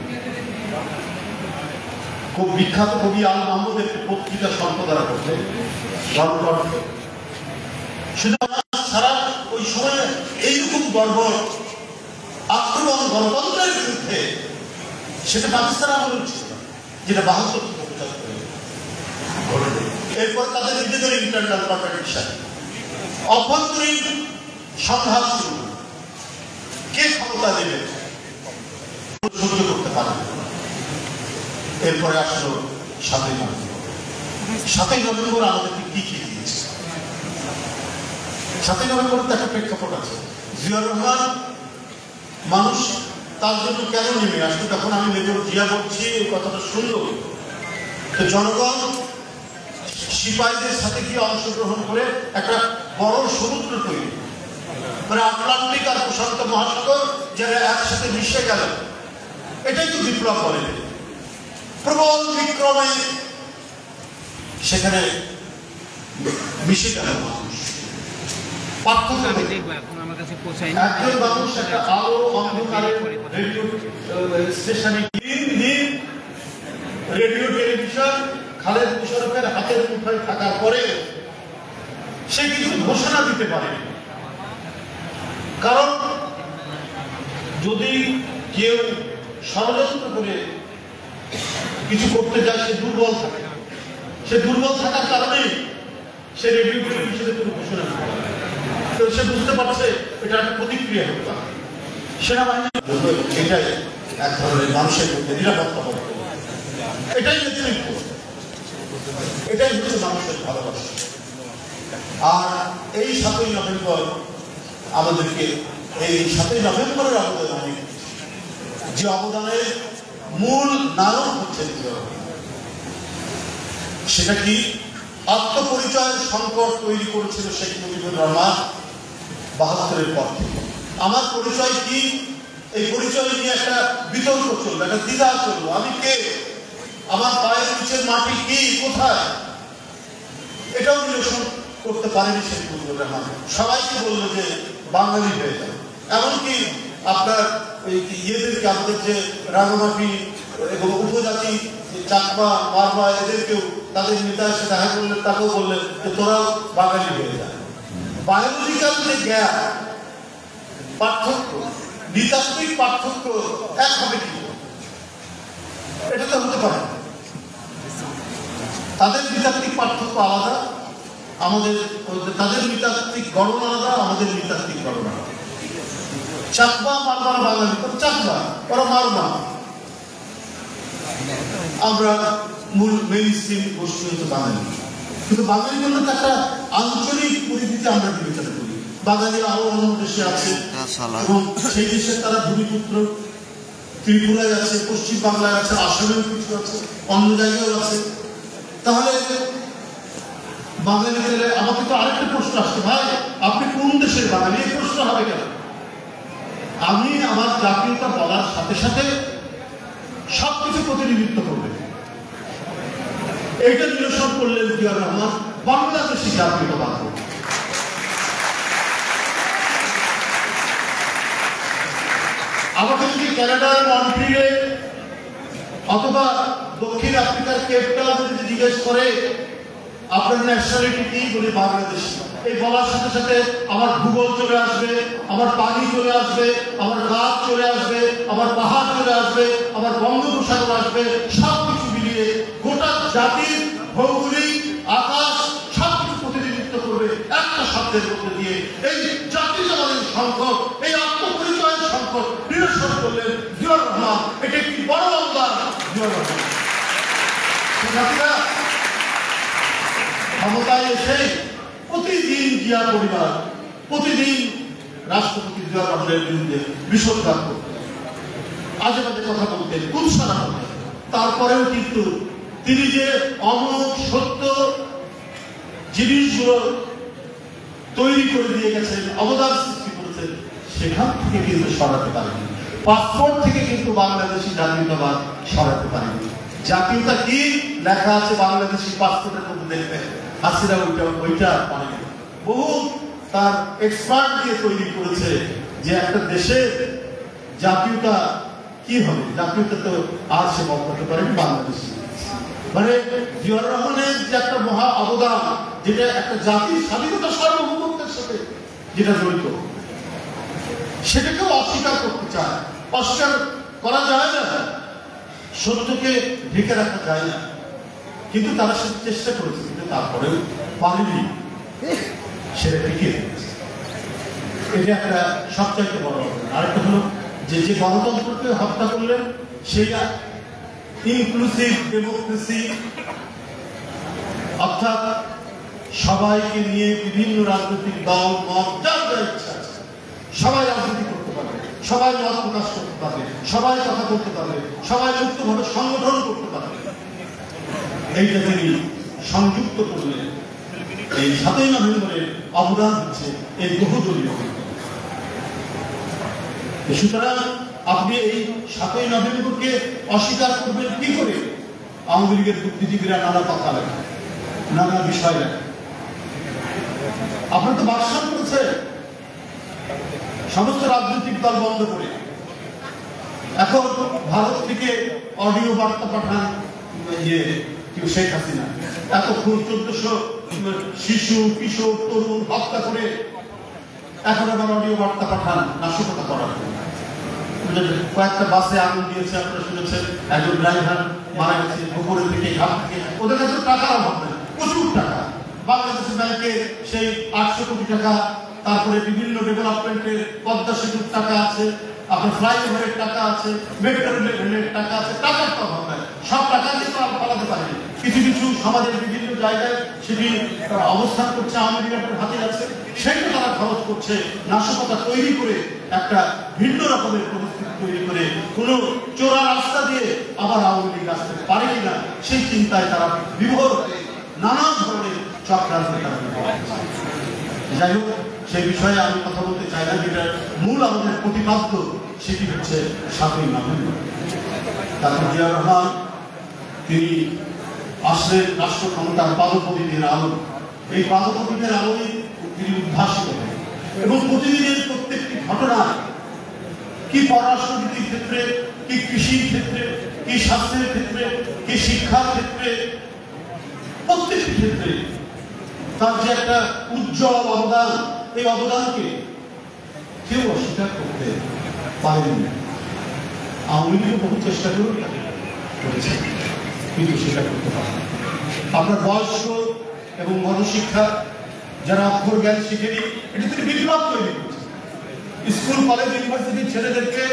E: খুব বিখ্যাত কবি আল মাহমুদ একটি পত্রিকা সম্পাদনা করতেন, গণতন্ত্র। শুধু সারা ওই সময় এইরকম বর্বর আক্রমণ গণতন্ত্রের বিরুদ্ধে, সেটা পাকিস্তান আমলের ছিল না, যেটা ৭২ থেকে ৭৫ এরপর তাদের নিজেদের ইন্টারনাল কন্ট্রাডিকশন, অভ্যন্তরীণ সংঘাত শুরু। কে ক্ষমতা দেবে সহ্য করতে পারে। এরপরে আসলো ৭ই নভেম্বর। ৭ই নভেম্বর আমাদেরকে কি কি দিয়েছে? ৭ই নভেম্বর তো একটা প্রেক্ষাপট আছে। জিয়াউর রহমান মানুষ তার জন্য কেন নেমে আসবে? তখন আমি মেজর জিয়া বলছি, এই কথাটা শুনলো তো জনগণ সিপাহীদের সাথে গিয়ে অংশগ্রহণ করে একটা বড় সমুদ্র তৈরি, মানে আটলান্টিক আর প্রশান্ত মহাসাগর যারা একসাথে মিশে গেল, এটাই তো বিপ্লব বলে। প্রবল বিক্রমে সেখানে মিশে গেল মানুষ। পার্থক্য একজন মানুষ একটা আলো অন্ধকারে রেডিও স্টেশনে রেডিও টেলিভিশন খালেদ মুশারফের হাতের মুঠোয় থাকার পরে সে কিছু ঘোষণা দিতে পারে। কারণ যদি কেউ ষড়যন্ত্র করে কিছু করতে যায়, সে দুর্বল থাকে। সে দুর্বল থাকার কারণে সে রেডিও টেলিভিশনে কোনো ঘোষণা দিতে পারে। তো সে বুঝতে পারছে এটা একটা প্রতিক্রিয়া হতে পারে। সেনাবাহিনী এটাই এক ধরনের মানুষের মধ্যে নিরাপত্তা হবে, এটাই নেতৃত্ব, এটাই হচ্ছে মানুষের ভালোবাসা। আর এই ৭ই নভেম্বর আমাদেরকে, এই ৭ই নভেম্বরের অবদান, যে অবদানের মূল নায়ক হচ্ছেন সেটা কি? আত্মপরিচয়ের সংকট তৈরি করেছিল শেখ মুজিবুর রহমান ৭২-এর পর থেকে। আমার পরিচয় কি? এই পরিচয় নিয়ে একটা বিতর্ক চলবে, একটা দ্বিধা চলবে। আমি কে? আমার পায়ের নিচের মাটি কি, কোথায়? এটাও নিরসন করতে পারেনি শেখ মুজিবুর রহমান। সবাইকে বললো যে বাঙালি হয়ে যাবে। এমনকি আপনার ইয়েদেরকে, আমাদের যে রাঙামাটি এবং উপজাতি চাকমা মারমা, এদেরকেও তাদের নেতা এসে দেখা করলেন, তাকেও বললেন যে তোরাও বাঙালি হয়ে যায়। বায়োলজিক্যাল যে গ্যাপ, পার্থক্য, নৃতাত্ত্বিক পার্থক্য এক হবে কি? এটা তো হতে পারে। তাদের নৃতাত্ত্বিক পার্থক্য আলাদা, আমাদের তাদের নৃতাত্ত্বিক গণনা আলাদা, আমাদের নৃতাত্ত্বিক গণনা আলাদা। চাকমা মারমা বাঙালি, চাকমা ওরা মারমা, আমরা মূল মেইন স্ট্রিম গোষ্ঠী হচ্ছে বাঙালি। কিন্তু বাঙালি বললে তো একটা আঞ্চলিক পরিধিতে আমরা বিবেচনা করি। বাঙালি আরো অন্য দেশে আছে এবং সেই দেশের তারা ভূমিপুত্র। ত্রিপুরায় আছে, পশ্চিম বাংলায় আছে, আসামেও কিছু আছে, অন্য জায়গায়ও আছে। তাহলে বাঙালি গেলে আমাকে তো আরেকটা প্রশ্ন আসছে, ভাই আপনি কোন দেশের বাঙালি? এই প্রশ্ন হবে কেন? আমি আমার জাতীয়তা বলার সাথে সাথে সবকিছু প্রতিনিধিত্ব করবে। এইটা নিরসন করলেন জিয়াউর রহমান, বাংলাদেশি জাতীয়তাবাদ। আমাকে যদি কানাডার মন্ট্রিলে অথবা দক্ষিণ আফ্রিকার কেপ টাউনে যদি জিজ্ঞেস করে আপনার ন্যাশনালিটি কি, বলি বাংলাদেশি। এই বলার সাথে সাথে আমার ভূগোল চলে আসবে, আমার পানি চলে আসবে, আমার গাছ চলে আসবে, আমার পাহাড় চলে আসবে, আমার বঙ্গোপসাগর আসবে। সবকিছু মিলিয়ে গোটা জাতির ভৌগোলিক আকাশ সবকিছু প্রতিনিধিত্ব করবে একটা শব্দের মধ্যে দিয়ে। এই জাতীয়তাবাদের সংকট, এই আত্মপরিচয়ের সংকট নিরসন করলেন জিয়াউর রহমান। এটা একটি বড় অবদান জিয়াউর রহমান। জাতিরা ক্ষমতায় এসে
H: প্রতিদিন জিয়া পরিবার প্রতিদিন রাষ্ট্রপতি জিয়াউর রহমানের বিরুদ্ধে বিষোদ্গার করতেন, আজে বাজে কথা বলতেন, কুৎসারা করতেন। তারপরেও কিন্তু তিনি যে অমোঘ সত্য জিনিসগুলো তৈরি করে দিয়ে গেছেন, অবদান সৃষ্টি করেছেন, সেখান থেকে কিন্তু সরাতে পারেনি। পাসপোর্ট থেকে কিন্তু বাংলাদেশি জাতীয়তাবাদ সরাতে পারেনি। জাতীয়তা কি লেখা আছে বাংলাদেশি পাসপোর্টের মধ্যে দেখবেন, হাসিনা ওইটা পারেনি। বহু তার এক্সপার্ট দিয়ে তৈরি করেছে যে একটা দেশের জাতীয়তা কি হবে, জাতীয়তা তো আর সে বলতে পারেনি বাংলাদেশি। মানে জিয়াউর রহমানের যে একটা মহা অবদান, যেটা একটা জাতির স্বাধীনতা সার্বভৌমত্বের সাথে যেটা জড়িত, সেটাকেও অস্বীকার করতে চায়। অস্বীকার করা যায় না, সত্যকে ঢেকে রাখা যায় না, কিন্তু তারা সে চেষ্টা করেছে, কিন্তু তারপরেও পারেনি সেটা টিকিয়ে রেখেছে। এটা একটা সবচাইতে বড় অবদান। আরেকটা হলো যে যে গণতন্ত্রকে হত্যা করলেন সেটা ইনক্লুসিভ ডেমোক্রেসি, অর্থাৎ সবাইকে নিয়ে বিভিন্ন রাজনৈতিক দল মত যার যা ইচ্ছা আছে সবাই রাজনীতি করতে পারবে, সবাই মত প্রকাশ করতে পারবে, সবাই কথা বলতে পারবে, সবাই মুক্তভাবে সংগঠন করতে পারবে। এইটা তিনি সংযুক্ত করলেন। এই 7ই নভেম্বরের অবদান হচ্ছে এই বহুদলীয়। সুতরাং আপনি এই 7ই নভেম্বরকে অস্বীকার করবেন কি করে? আওয়ামী লীগের বুদ্ধিজীবীরা নানা কথা লেখে, নানা বিষয় লেখে। আপনার তো ভাষণ করেছে সমস্ত রাজনৈতিক দল বন্ধ করে। এখন ভারত থেকে অডিও বার্তা পাঠান শেখ হাসিনা, এতক্ষণ 1400 শিশু কিশোর তরুণ হত্যা করে এখন আবার অডিও বার্তা পাঠান নাশকতা করার জন্য। কয়েকটা বাসে আগুন দিয়েছে, আপনারা শুনেছেন, একজন ড্রাইভার মারা গেছে গোবরের থেকে, ঘাট থেকে। ওদের কাছে টাকার অভাব নেই, প্রচুর টাকা। বাংলাদেশ ব্যাংকে সেই 800 কোটি টাকা, তারপরে বিভিন্ন ডেভেলপমেন্টের পদ্মা সেতুর টাকা আছে, আপনার ফ্লাইওভারের টাকা আছে, মেট্রো রেলের টাকা আছে, টাকার তো অভাব নাই। সব টাকা কিন্তু পালাতে পারেনি। কিছু কিছু সমাজের বিভিন্ন জায়গায় সেটি অবস্থান করছে, আওয়ামী লীগের হাতে আছে, সেটা তারা খরচ করছে নাশকতা তৈরি করে, একটা ভিন্ন রকমের পরিস্থিতি তৈরি করে কোন চোরা রাস্তা দিয়ে আবার আওয়ামী লীগ আসতে পারে কিনা সেই চিন্তায় তারা বিভোর হয়ে নানান ধরনের চক্রান্ত তারা। যাই হোক, সেই বিষয়ে আমি কথা বলতে চাই না। যেটা মূল আমাদের প্রতিপাদ্য সেটি হচ্ছে 7ই নভেম্বর। তারপর জিয়াউর রহমান তিনি আসলেন রাষ্ট্র ক্ষমতার পাদপথিকের আলো। এই পাদপথিকের আলোয় তিনি উদ্ভাসিত হন এবং প্রতিদিনের প্রত্যেকটি ঘটনা, কি পররাষ্ট্রনীতির ক্ষেত্রে, কি কৃষির ক্ষেত্রে, কি স্বাস্থ্যের ক্ষেত্রে, কি শিক্ষার ক্ষেত্রে, প্রত্যেকটি ক্ষেত্রে তার যে একটা উজ্জ্বল অবদান, এই অবদানকে কেউ অস্বীকার করতে পারেনি। আওয়ামী লীগ বহু চেষ্টা করেছে, কিন্তু সেটা করতে পারে। আপনার বয়স্ক এবং গণশিক্ষা যারা অক্ষর জ্ঞান শিখেনি, এটা তিনি বিপ্লব তৈরি করছে। স্কুল কলেজ ইউনিভার্সিটির ছেলেদেরকে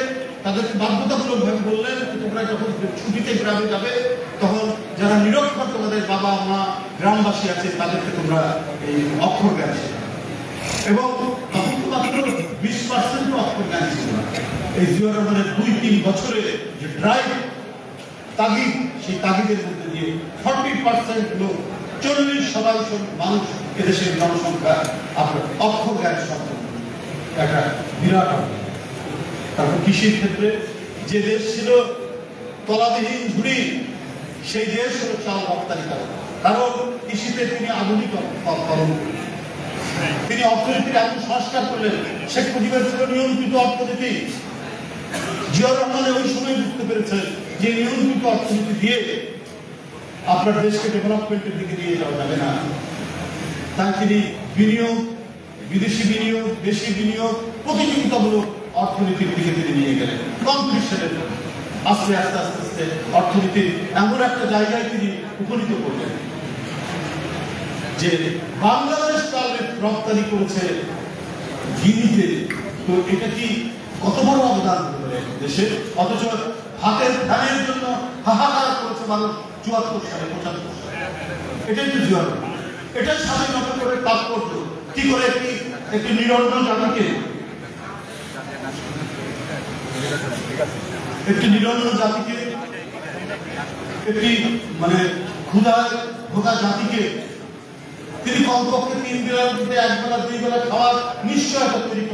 H: তাদেরকে বাধ্যতামূলকভাবে বললেন তোমরা যখন ছুটিতে গ্রামে যাবে তখন যারা নিরক্ষর তোমাদের বাবা মা গ্রামবাসী আছে তাদেরকে তোমরা এই অক্ষর জ্ঞান শেখাবে। এবং তখন তো মাত্র 20% অক্ষর জ্ঞান ছিল না। এই জিয়াউর রহমানের 2-3 বছরে যে ড্রাইভ তাগিদ, সেই তাগিদের মধ্যে দিয়ে 40% লোক, 40% মানুষ এদেশের জনসংখ্যা আপনার অক্ষর জ্ঞান সম্পন্ন, একটা বিরাট অবদান। তারপর কৃষির ক্ষেত্রে যে দেশ ছিল তলাবিহীন ঝুড়ি, সেই দেশ হল চাল রপ্তানিকারক। কারণ কৃষিতে তিনি আধুনিকরণ, তিনি অর্থনীতির এমন সংস্কার করলেন। শেখ মুজিবের ছিল নিয়ন্ত্রিত অর্থনীতি। জিয়াউর রহমান ওই সময় বুঝতে পেরেছেন যে নিয়ন্ত্রিত অর্থনীতি দিয়ে আপনার দেশকে ডেভেলপমেন্টের দিকে নিয়ে যাওয়া যাবে না। তাই তিনি বিনিয়োগ, বিদেশি বিনিয়োগ, দেশি বিনিয়োগ, প্রতিযোগিতামূলক অর্থনীতির দিকে তিনি নিয়ে গেলেন। কম্পিটিশনের আস্তে আস্তে আস্তে আস্তে অর্থনীতির এমন একটা জায়গায় তিনি উপনীত করলেন যে বাংলাদেশ চাল রপ্তানি করেছে গিনিতে। তো এটা কি কত বড় অবদান হতে পারে দেশে? অথচ হাতের ধানের জন্য হাহাকার করেছে মানুষ 74 সালে 75 সালে। এটাই তো জিয়াউর রহমান। এটাই স্বাধীনতা করে তাৎপর্য। কি করে একটি নিরন্ন জাতিকে একটি মানে ক্ষুধা জাতিকে তিনি কমপক্ষে 3 বেলার মধ্যে 1 বেলা 2 বেলা খাওয়ার নিশ্চয়তা তৈরি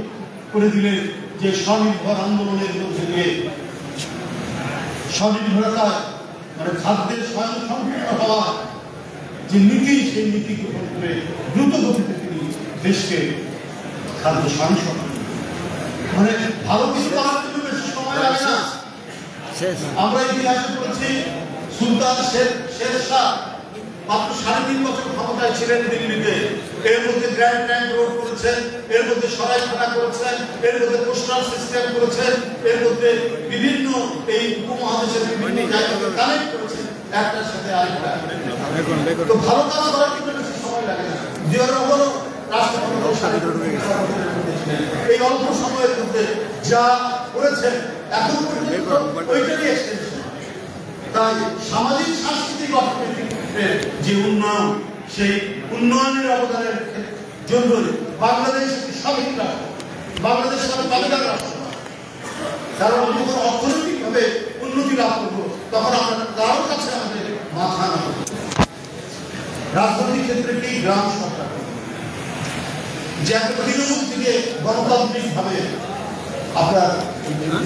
H: করে দিলেন, যে স্বনির্ভর আন্দোলনের মধ্যে দিয়ে স্বনির্ভরতায় মানে খাদ্যের স্বয়ংসম্পূর্ণ হওয়া যে নীতি, সেই নীতি গ্রহণ করে দ্রুত গতিতে তিনি দেশকে খাদ্য স্বয়ংসম্পূর্ণ, মানে ভালো কিছু করার জন্য বেশি সময় লাগে না। আমরা ইতিহাসে পড়েছি সুলতান শের শাহ মাত্র 3.5 বছর ক্ষমতায় ছিলেন দিল্লিতে। এর মধ্যে গ্র্যান্ড ট্যাঙ্ক রোড করেছেন, এর মধ্যে সরাইখানা করেছেন, এর মধ্যে পোস্টাল সিস্টেম করেছেন, এর মধ্যে বিভিন্ন এই উপমহাদেশের বিভিন্ন জায়গাকে কানেক্ট করেছেন একটার সাথে আরেকটা। তো ভালো কাজ করার জন্য বেশি সময় লাগে না। জিয়াউর রহমানও রাষ্ট্রপতি এই অল্প সময়ের মধ্যে যা করেছেন এখন পর্যন্ত ওইটারই এক্সটেনশন। তাই সামাজিক সাংস্কৃতিক অর্থনৈতিক যে উন্নয়ন, সেই উন্নয়নের অবদানের জন্য বাংলাদেশ একটি স্বাধীন রাষ্ট্র, বাংলাদেশ একটা বালিদার রাষ্ট্র। কারণ আমরা যখন অর্থনৈতিকভাবে উন্নতি লাভ করবো তখন আমরা কারোর কাছে আমাদের মাথা না করবো। রাজনৈতিক ক্ষেত্রে কি গ্রাম সরকার যে একটা তৃণমূল থেকে গণতান্ত্রিক ভাবে আপনার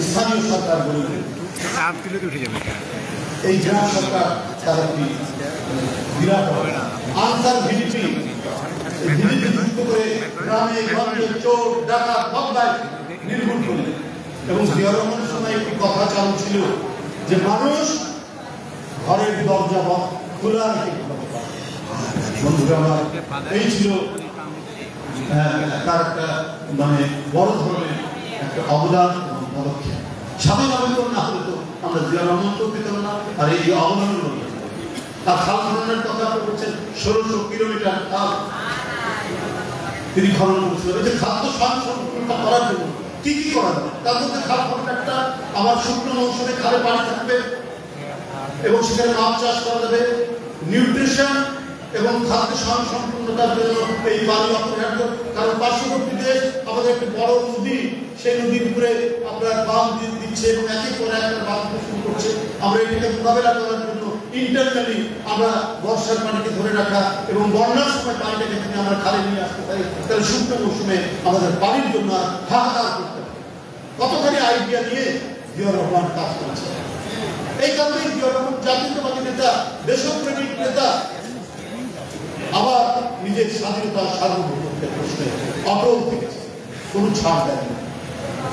H: স্থানীয় সরকার বলবেন, এই গ্রাম সরকার তার একটি বিরাট আনসার ভিডিপি যুক্ত করে গ্রামে গঞ্জে চোর ডাকাত বদলাই নির্মূল করলেন। এবং জিয়াউর রহমানের সময় একটি কথা চালু ছিল যে মানুষ ঘরের দরজা খোলা রেখে বন্ধুরা আমার, এই ছিল তার একটা মানে বড় ধরনের একটা অবদান এবং পদক্ষেপ। 7 নভেম্বর না হলে তো আমরা জিয়াউর রহমানকেও পেতাম না, আর এই অবদানও পেতাম। আর খাল খননের কথা বলছেন, 1600 কিলোমিটার খাল তিনি খনন করেছিলেন। এই যে খাদ্য স্বয়ংসম্পূর্ণতা করার জন্য কি কি করা যায়, তার মধ্যে খাল খননটা আমার শুকনো মৌসুমে খালে পানি থাকবে এবং সেখানে মাছ চাষ করা যাবে, নিউট্রিশন এবং খাদ্য স্বয়ংসম্পূর্ণতার জন্য এই পানি অপরিহার্য। কারণ পার্শ্ববর্তী দেশ আমাদের একটি বড় নদী, সেই নদীর উপরে আপনার বাঁধ দিচ্ছে এবং একের পর এক বাঁধ শুরু করছে। আমরা এটাকে মোকাবেলা করার জন্য ইন্টারনালি আমরা বর্ষার পানিকে ধরে রাখা এবং বন্যার সময় পানিটাকে যদি আমরা খালে নিয়ে আসতে পারি, তাহলে শুকনো মৌসুমে আমাদের পানির জন্য হাহাকার করতে হবে। কতখানি আইডিয়া নিয়ে জিয়াউর রহমান কাজ করেছে। এই কারণে জিয়াউর রহমান জাতীয়তাবাদী নেতা, দেশপ্রেমিক নেতা, আবার নিজের স্বাধীনতা সার্বভৌমত্বের প্রশ্নে অটল থেকেছে, কোনো ছাড় দেননি।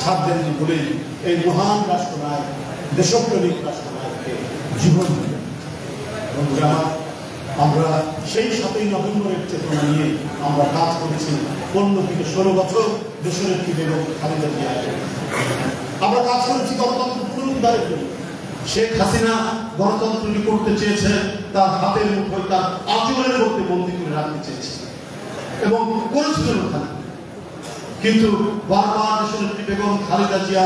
H: ছাড় দেননি বলেই এই মহান রাষ্ট্রনায়ক, দেশপ্রেমিক রাষ্ট্রনায়ককে জীবন দিলেন। বন্ধুরা, আমরা সেই 7 নভেম্বরের চেতনা নিয়ে আমরা কাজ করেছি 15 থেকে 16 বছর দেশনেত্রী বেগম খালেদা জিয়া। আমরা কাজ করেছি গণতন্ত্র পুনরুদ্ধারের জন্য। শেখ হাসিনা গণতন্ত্র করতে চেয়েছেন, তার হাতের মুঠোয় তার আচরণের মধ্যে বন্দী করে রাখতে চেয়েছে এবং করেছিলেন ওখানে। কিন্তু বারবার দেশনেত্রী বেগম খালেদা জিয়া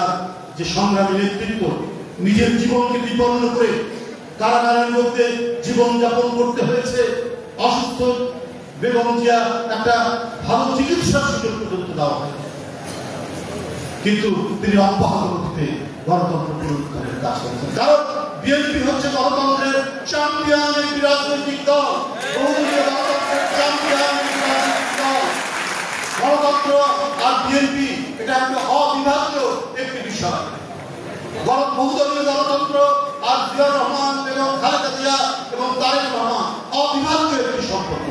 H: যে সংগ্রামী নেতৃত্ব, নিজের জীবনকে বিপন্ন করে কারাগারের মধ্যে জীবন যাপন করতে হয়েছে। অসুস্থ বেগম জিয়া একটা ভালো চিকিৎসার সুযোগ পর্যন্ত দেওয়া হয়, কিন্তু তিনি অব্যাহত গতিতে গণতন্ত্র পুনরুদ্ধারের কাজ করেছেন। কারণ বিএনপি হচ্ছে গণতন্ত্রের চ্যাম্পিয়ন একটি রাজনৈতিক দল, গণতন্ত্র আর বিএনপি এটা একটা অবিভাজ্য একটি বিষয়। বহুদলীয় গণতন্ত্র আর জিয়াউর রহমান এবং খালেদা জিয়া এবং তারেক রহমান অবিভাজ্য একটি সম্পর্ক,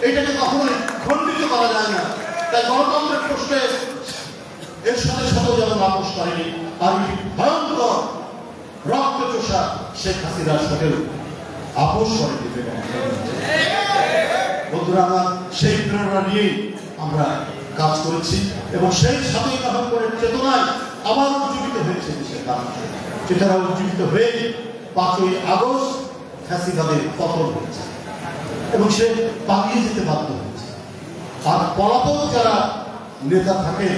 H: এটাকে কখনোই খণ্ডিত করা যায় না। তাই গণতন্ত্রের প্রশ্নে এর সাথে সাথেও যেমন আপোষ করেনি, আর ভয়ঙ্কর রক্তচোষা শেখ হাসিনার সাথেও আপোষ করেনি। বন্ধুরা, আমার সেই প্রেরণা নিয়েই আমরা কাজ করেছি এবং সেই 7 নভেম্বরের চেতনায় আবার উজ্জীবিত হয়েছে দেশের মানুষ। চেতনা উজ্জীবিত হয়ে 5ই আগস্ট ফ্যাসিবাদের পতন হয়েছে এবং সে পালিয়ে যেতে বাধ্য হয়েছে। আর পলাতক যারা নেতা থাকে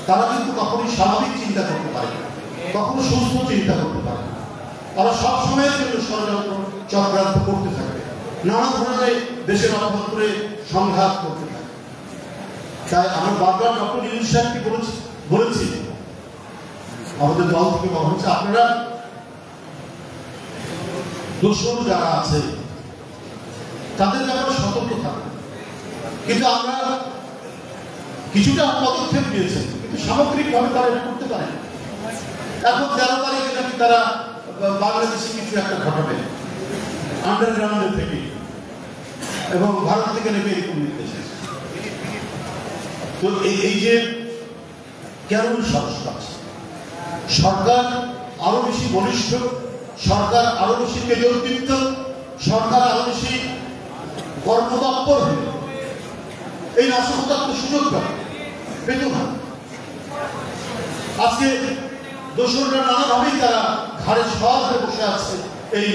H: তারা কিন্তু কখনোই স্বাভাবিক চিন্তা করতে পারে না, কখনো সুস্থ চিন্তা করতে পারে না। তারা সবসময়ের জন্য ষড়যন্ত্র চক্রান্ত করতে থাকে, নানা ধরনের দেশের অভ্যন্তরে সংঘাত করতে থাকে। তাই আমরা বারবার ডক্টর ইউনূস সাহেবকে বলেছি, আমাদের দল থেকে বলা হচ্ছে আপনারা দোষর যারা আছে তাদের ব্যাপারে সতর্ক থাকবেন। কিন্তু আমরা কিছুটা পদক্ষেপ নিয়েছেন, কিন্তু সামগ্রিকভাবে তারা এটা করতে পারে। এখন 13 তারিখে নাকি তারা বাংলাদেশে কিছু একটা ঘটাবে আন্ডারগ্রাউন্ডের থেকে, এবং ভারত থেকে নেবে এরকম নির্দেশ। তো এই যে কেন সাহস পাচ্ছে, সরকার আরো বেশি বলিষ্ঠ, সরকার আরো বেশি তেজোদীপ্ত, সরকার আরো বেশি কর্মতৎপর হয়ে এই নাশকতার সুযোগ পেত না। আজকে দোসররা নানাভাবেই তারা ঘাড়ে সওয়ার হয়ে বসে আছে এই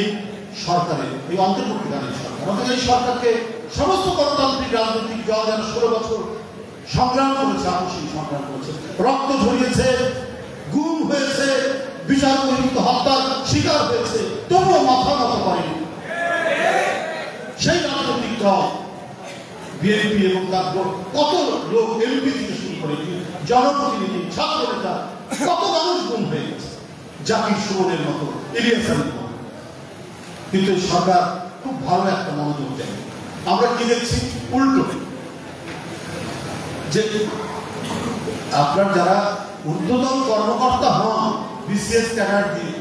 H: সরকারের, এই অন্তর্বর্তীকালীন সরকার। অথচ এই সরকারকে সমস্ত গণতান্ত্রিক রাজনৈতিক দল যারা 16 বছর সংগ্রাম করেছে, আপসী সংগ্রাম করেছে, রক্ত ঝরিয়েছে, গুম হয়েছে, বিচার বহির্ভূত হত্যার শিকার হয়েছে, তবুও মাথা নত করেনি সেই রাজনৈতিক দল বিএনপি এবং তার কত লোক, এমপি থেকে শুরু করে জনপ্রতিনিধি, ছাত্র নেতা, কত মানুষ গুম হয়ে গেছে, জাকির সুমনের মতো, ইলিয়াস আলীর মতো। কিন্তু সরকার খুব ভালো একটা মনোযোগ দেয়। আমরা কি দেখছি উল্টো, যে আপনার যারা ঊর্ধ্বতন কর্মকর্তা হন, বিসিএস ক্যাডার দিয়ে,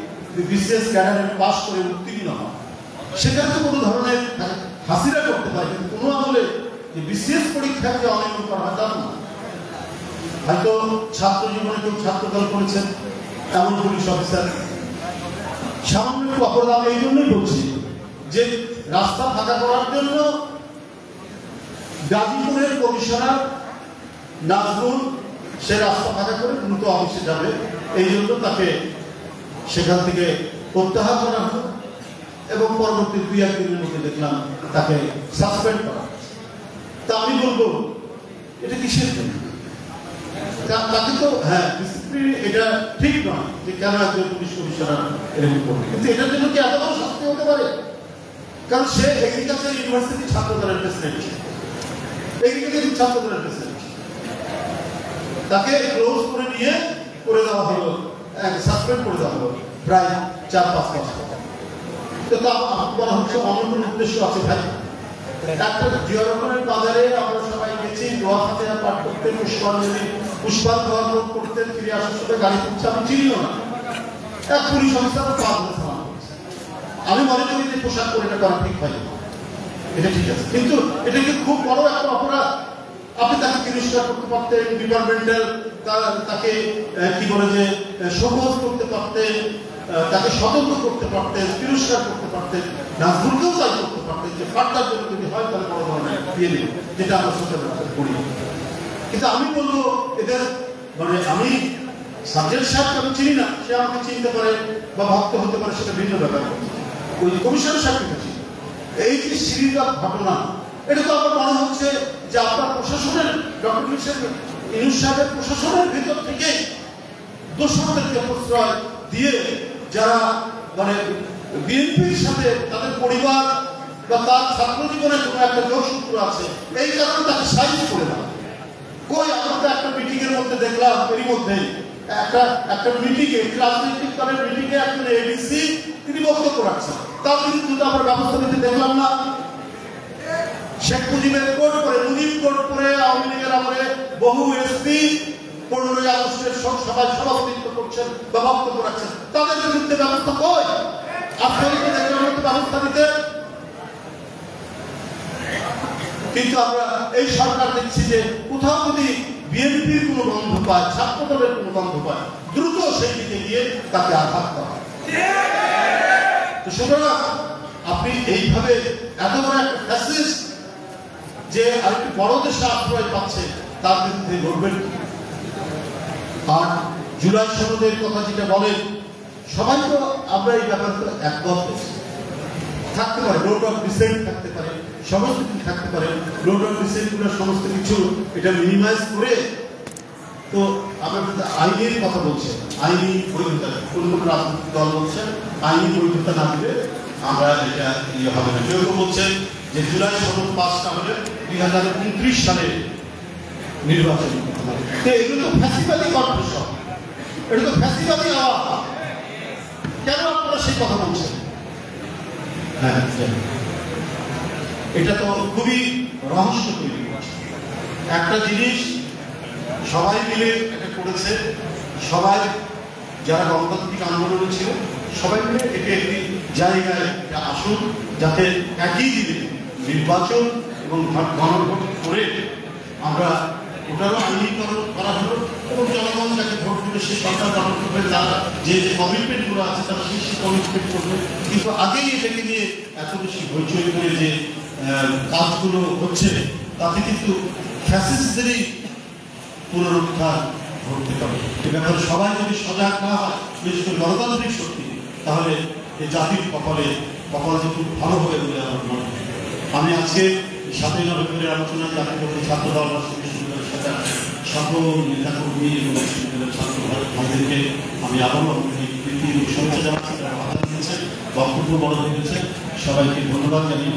H: বিসিএস ক্যাডারে পাস করে উত্তীর্ণ হন, সেখানে তো কোনো ধরনের হাসিরা করতে পারে, কিন্তু কোনো আমলে যে বিসিএস পরীক্ষায় যে অনিয়ম করা হয় তা না। হয়তো ছাত্র জীবনে কেউ ছাত্রদল করেছেন এমন পুলিশ অফিসার, সামান্য একটু অপরাধ। এই জন্যই বলছি যে রাস্তা ফাঁকা করার জন্য গাজীপুরের কমিশনার নাজমুল সে রাস্তা ফাঁকা করে দ্রুত অফিসে যাবে, এই জন্য তাকে সেখান থেকে প্রত্যাহার করা হলো, এবং পরবর্তী 2-1 দিনের মধ্যে দেখলাম তাকে সাসপেন্ড করা। তা আমি বলবো এটা কিসের জন্য? তাকে তো হ্যাঁ ডিসিপ্লিন, এটা ঠিক নয় যে কেন একজন পুলিশ কমিশনার এরকম করবে, কিন্তু এটার জন্য কি এত বড় শাস্তি হতে পারে? কারণ সে এগ্রিকালচার ইউনিভার্সিটি ছাত্র দলের প্রেসিডেন্ট, এগ্রিকালচার ছাত্র দলের প্রেসিডেন্ট, তাকে ক্লোজ করে নিয়ে করে দেওয়া হলো, সাসপেন্ড করে দেওয়া হলো প্রায় 4-5 মাস। তো বলা হচ্ছে অন্য উদ্দেশ্য আছে ভাই। ডাক্তার জিয়া রহমানের বাজারে আমরা সবাই গেছি, দোয়া ফাতিহা পাঠ করতে, পুষ্পাঞ্জলি করতে, ফিরে আসার সাথে গাড়ি করছে, আমি চিনিও না, এক পুলিশ অফিসার আমি মনে করি যে পোশাক করে এটা করা ঠিক হয়, এটা ঠিক আছে, কিন্তু এটা কি খুব বড় একটা অপরাধ? আপনি তাকে তিরস্কার করতে পারতেন, ডিপার্টমেন্টাল তাকে কি বলে যে সহজ করতে পারতেন, তাকে সতর্ক করতে পারতেন, তিরস্কার করতে পারতেন, নাজমুলকেও তাই করতে পারতেন যে ফার্দার জন্য যদি হয় তাহলে বড় ধরনের দিয়ে নেব, যেটা আমরা সোশ্যাল মিডিয়াতে করি। কিন্তু আমি বলবো এদের মানে আমি সাবজেক্ট সাহেবকে আমি চিনি না, সে আমাকে চিনতে পারে বা ভক্ত হতে পারে, সেটা ভিন্ন ব্যাপার। ওই কমিশনার সাহেবকে চিনি। এই যে সিরিজ অফ ঘটনা, এটা তো আমার মনে হচ্ছে যে আপনার প্রশাসনের ডক্টর ইউনূস সাহেবের প্রশাসনের ভিতর থেকে দোষরদেরকে প্রশ্রয় দিয়ে যারা মানে বিএনপির সাথে তাদের পরিবার বা তার ছাত্র জীবনের কোনো একটা যোগসূত্র আছে, এই কারণে তাকে সাইজ করে না। কই আমরা একটা মিটিং এর মধ্যে দেখলাম, এরই মধ্যে একটা মিটিংয়ে, রাজনৈতিক দলের মিটিংয়ে একজন এডিসি তিনি বক্তব্য রাখছেন, তার বিরুদ্ধে তো আমরা ব্যবস্থা নিতে দেখলাম না। শেখ মুজিবের কোট করে, মুজিব কোট করে আওয়ামী লীগের আমলে বহু এসপি 15ই আগস্টের সভায় সভাপতিত্ব করছেন বা বক্তব্য রাখছেন, তাদের বিরুদ্ধে ব্যবস্থা কই? আপনাদের দেখলাম ব্যবস্থা নিতে। কিন্তু আমরা এই সরকার দেখছি যে কোথাও যদি বিএনপির কোনো গন্ধ পায়, ছাত্র দলের কোনো গন্ধ পায়, দ্রুত সেই দিকে গিয়ে তাকে আঘাত করা। সুতরাং আপনি এইভাবে এত বড় একটা ফ্যাসিস্ট যে আরেকটি বড় দেশে আশ্রয় পাচ্ছে, তার বিরুদ্ধে লড়বেন। আর জুলাই সনদের কথা যেটা বলেন, সবাই তো আমরা এই ব্যাপারে একমত থাকতে পারে, রোড অফ ডিসেন্ট থাকতে পারে, সমস্ত কিছু থাকতে পারে, রোড অফ ডিসেন্ট গুলো সমস্ত কিছু এটা মিনিমাইজ করে। তো আমরা আইনের কথা বলছি, আইনি বৈধতা, কোন কোন রাজনৈতিক দল বলছেন আইনি বৈধতা না দিলে আমরা এটা ইয়ে হবে না। কেউ কেউ বলছেন যে জুলাই সনদ পাসটা হলে 2029 সালে নির্বাচন করতে হবে। তো এগুলো তো ফ্যাসিবাদী কণ্ঠস্বর, এটা তো ফ্যাসিবাদী আওয়াজ। কেন আপনারা সেই কথা বলছেন? হ্যাঁ, এটা তো খুবই রহস্য তৈরি করছে। একটা জিনিস সবাই মিলে এটা করেছে, সবাই যারা গণতান্ত্রিক আন্দোলনে ছিল সবাই মিলে একে একটি জায়গায় আসুন, যাতে একই দিনে নির্বাচন এবং গণভোট করে আমরা ওটারও আইনীকরণ করা হলো এবং জনগণ যাকে ভোট করে সে সরকার গঠন করবে, তারা যে যে কমিটমেন্টগুলো আছে তারা সেই কমিটমেন্ট করবে। কিন্তু আগেই এটাকে নিয়ে এত বেশি হইচই করে যে কাজগুলো হচ্ছে, তাতে কিন্তু ফ্যাসিস্টদেরই পুনরুদ্ধার ঘটতে পারে। এ ব্যাপারে সবাই যদি সজাগ না হয়, বিশেষ করে গণতান্ত্রিক শক্তি, তাহলে এই জাতির কপাল যে খুব ভালো হবে বলে আমার মনে হয়। আমি আজকে 7ই নভেম্বরের আলোচনা জাতীয় ছাত্র দল বিশ্ববিদ্যালয়ের সাথে সকল নেতাকর্মী এবং বিশ্ববিদ্যালয়ের ছাত্র ভাইদেরকে আমি আবারও শুভেচ্ছা জানাচ্ছি, তারা বাধা দিয়েছে, বক্তব্য বড় দিয়েছে। সবাইকে ধন্যবাদ জানিয়ে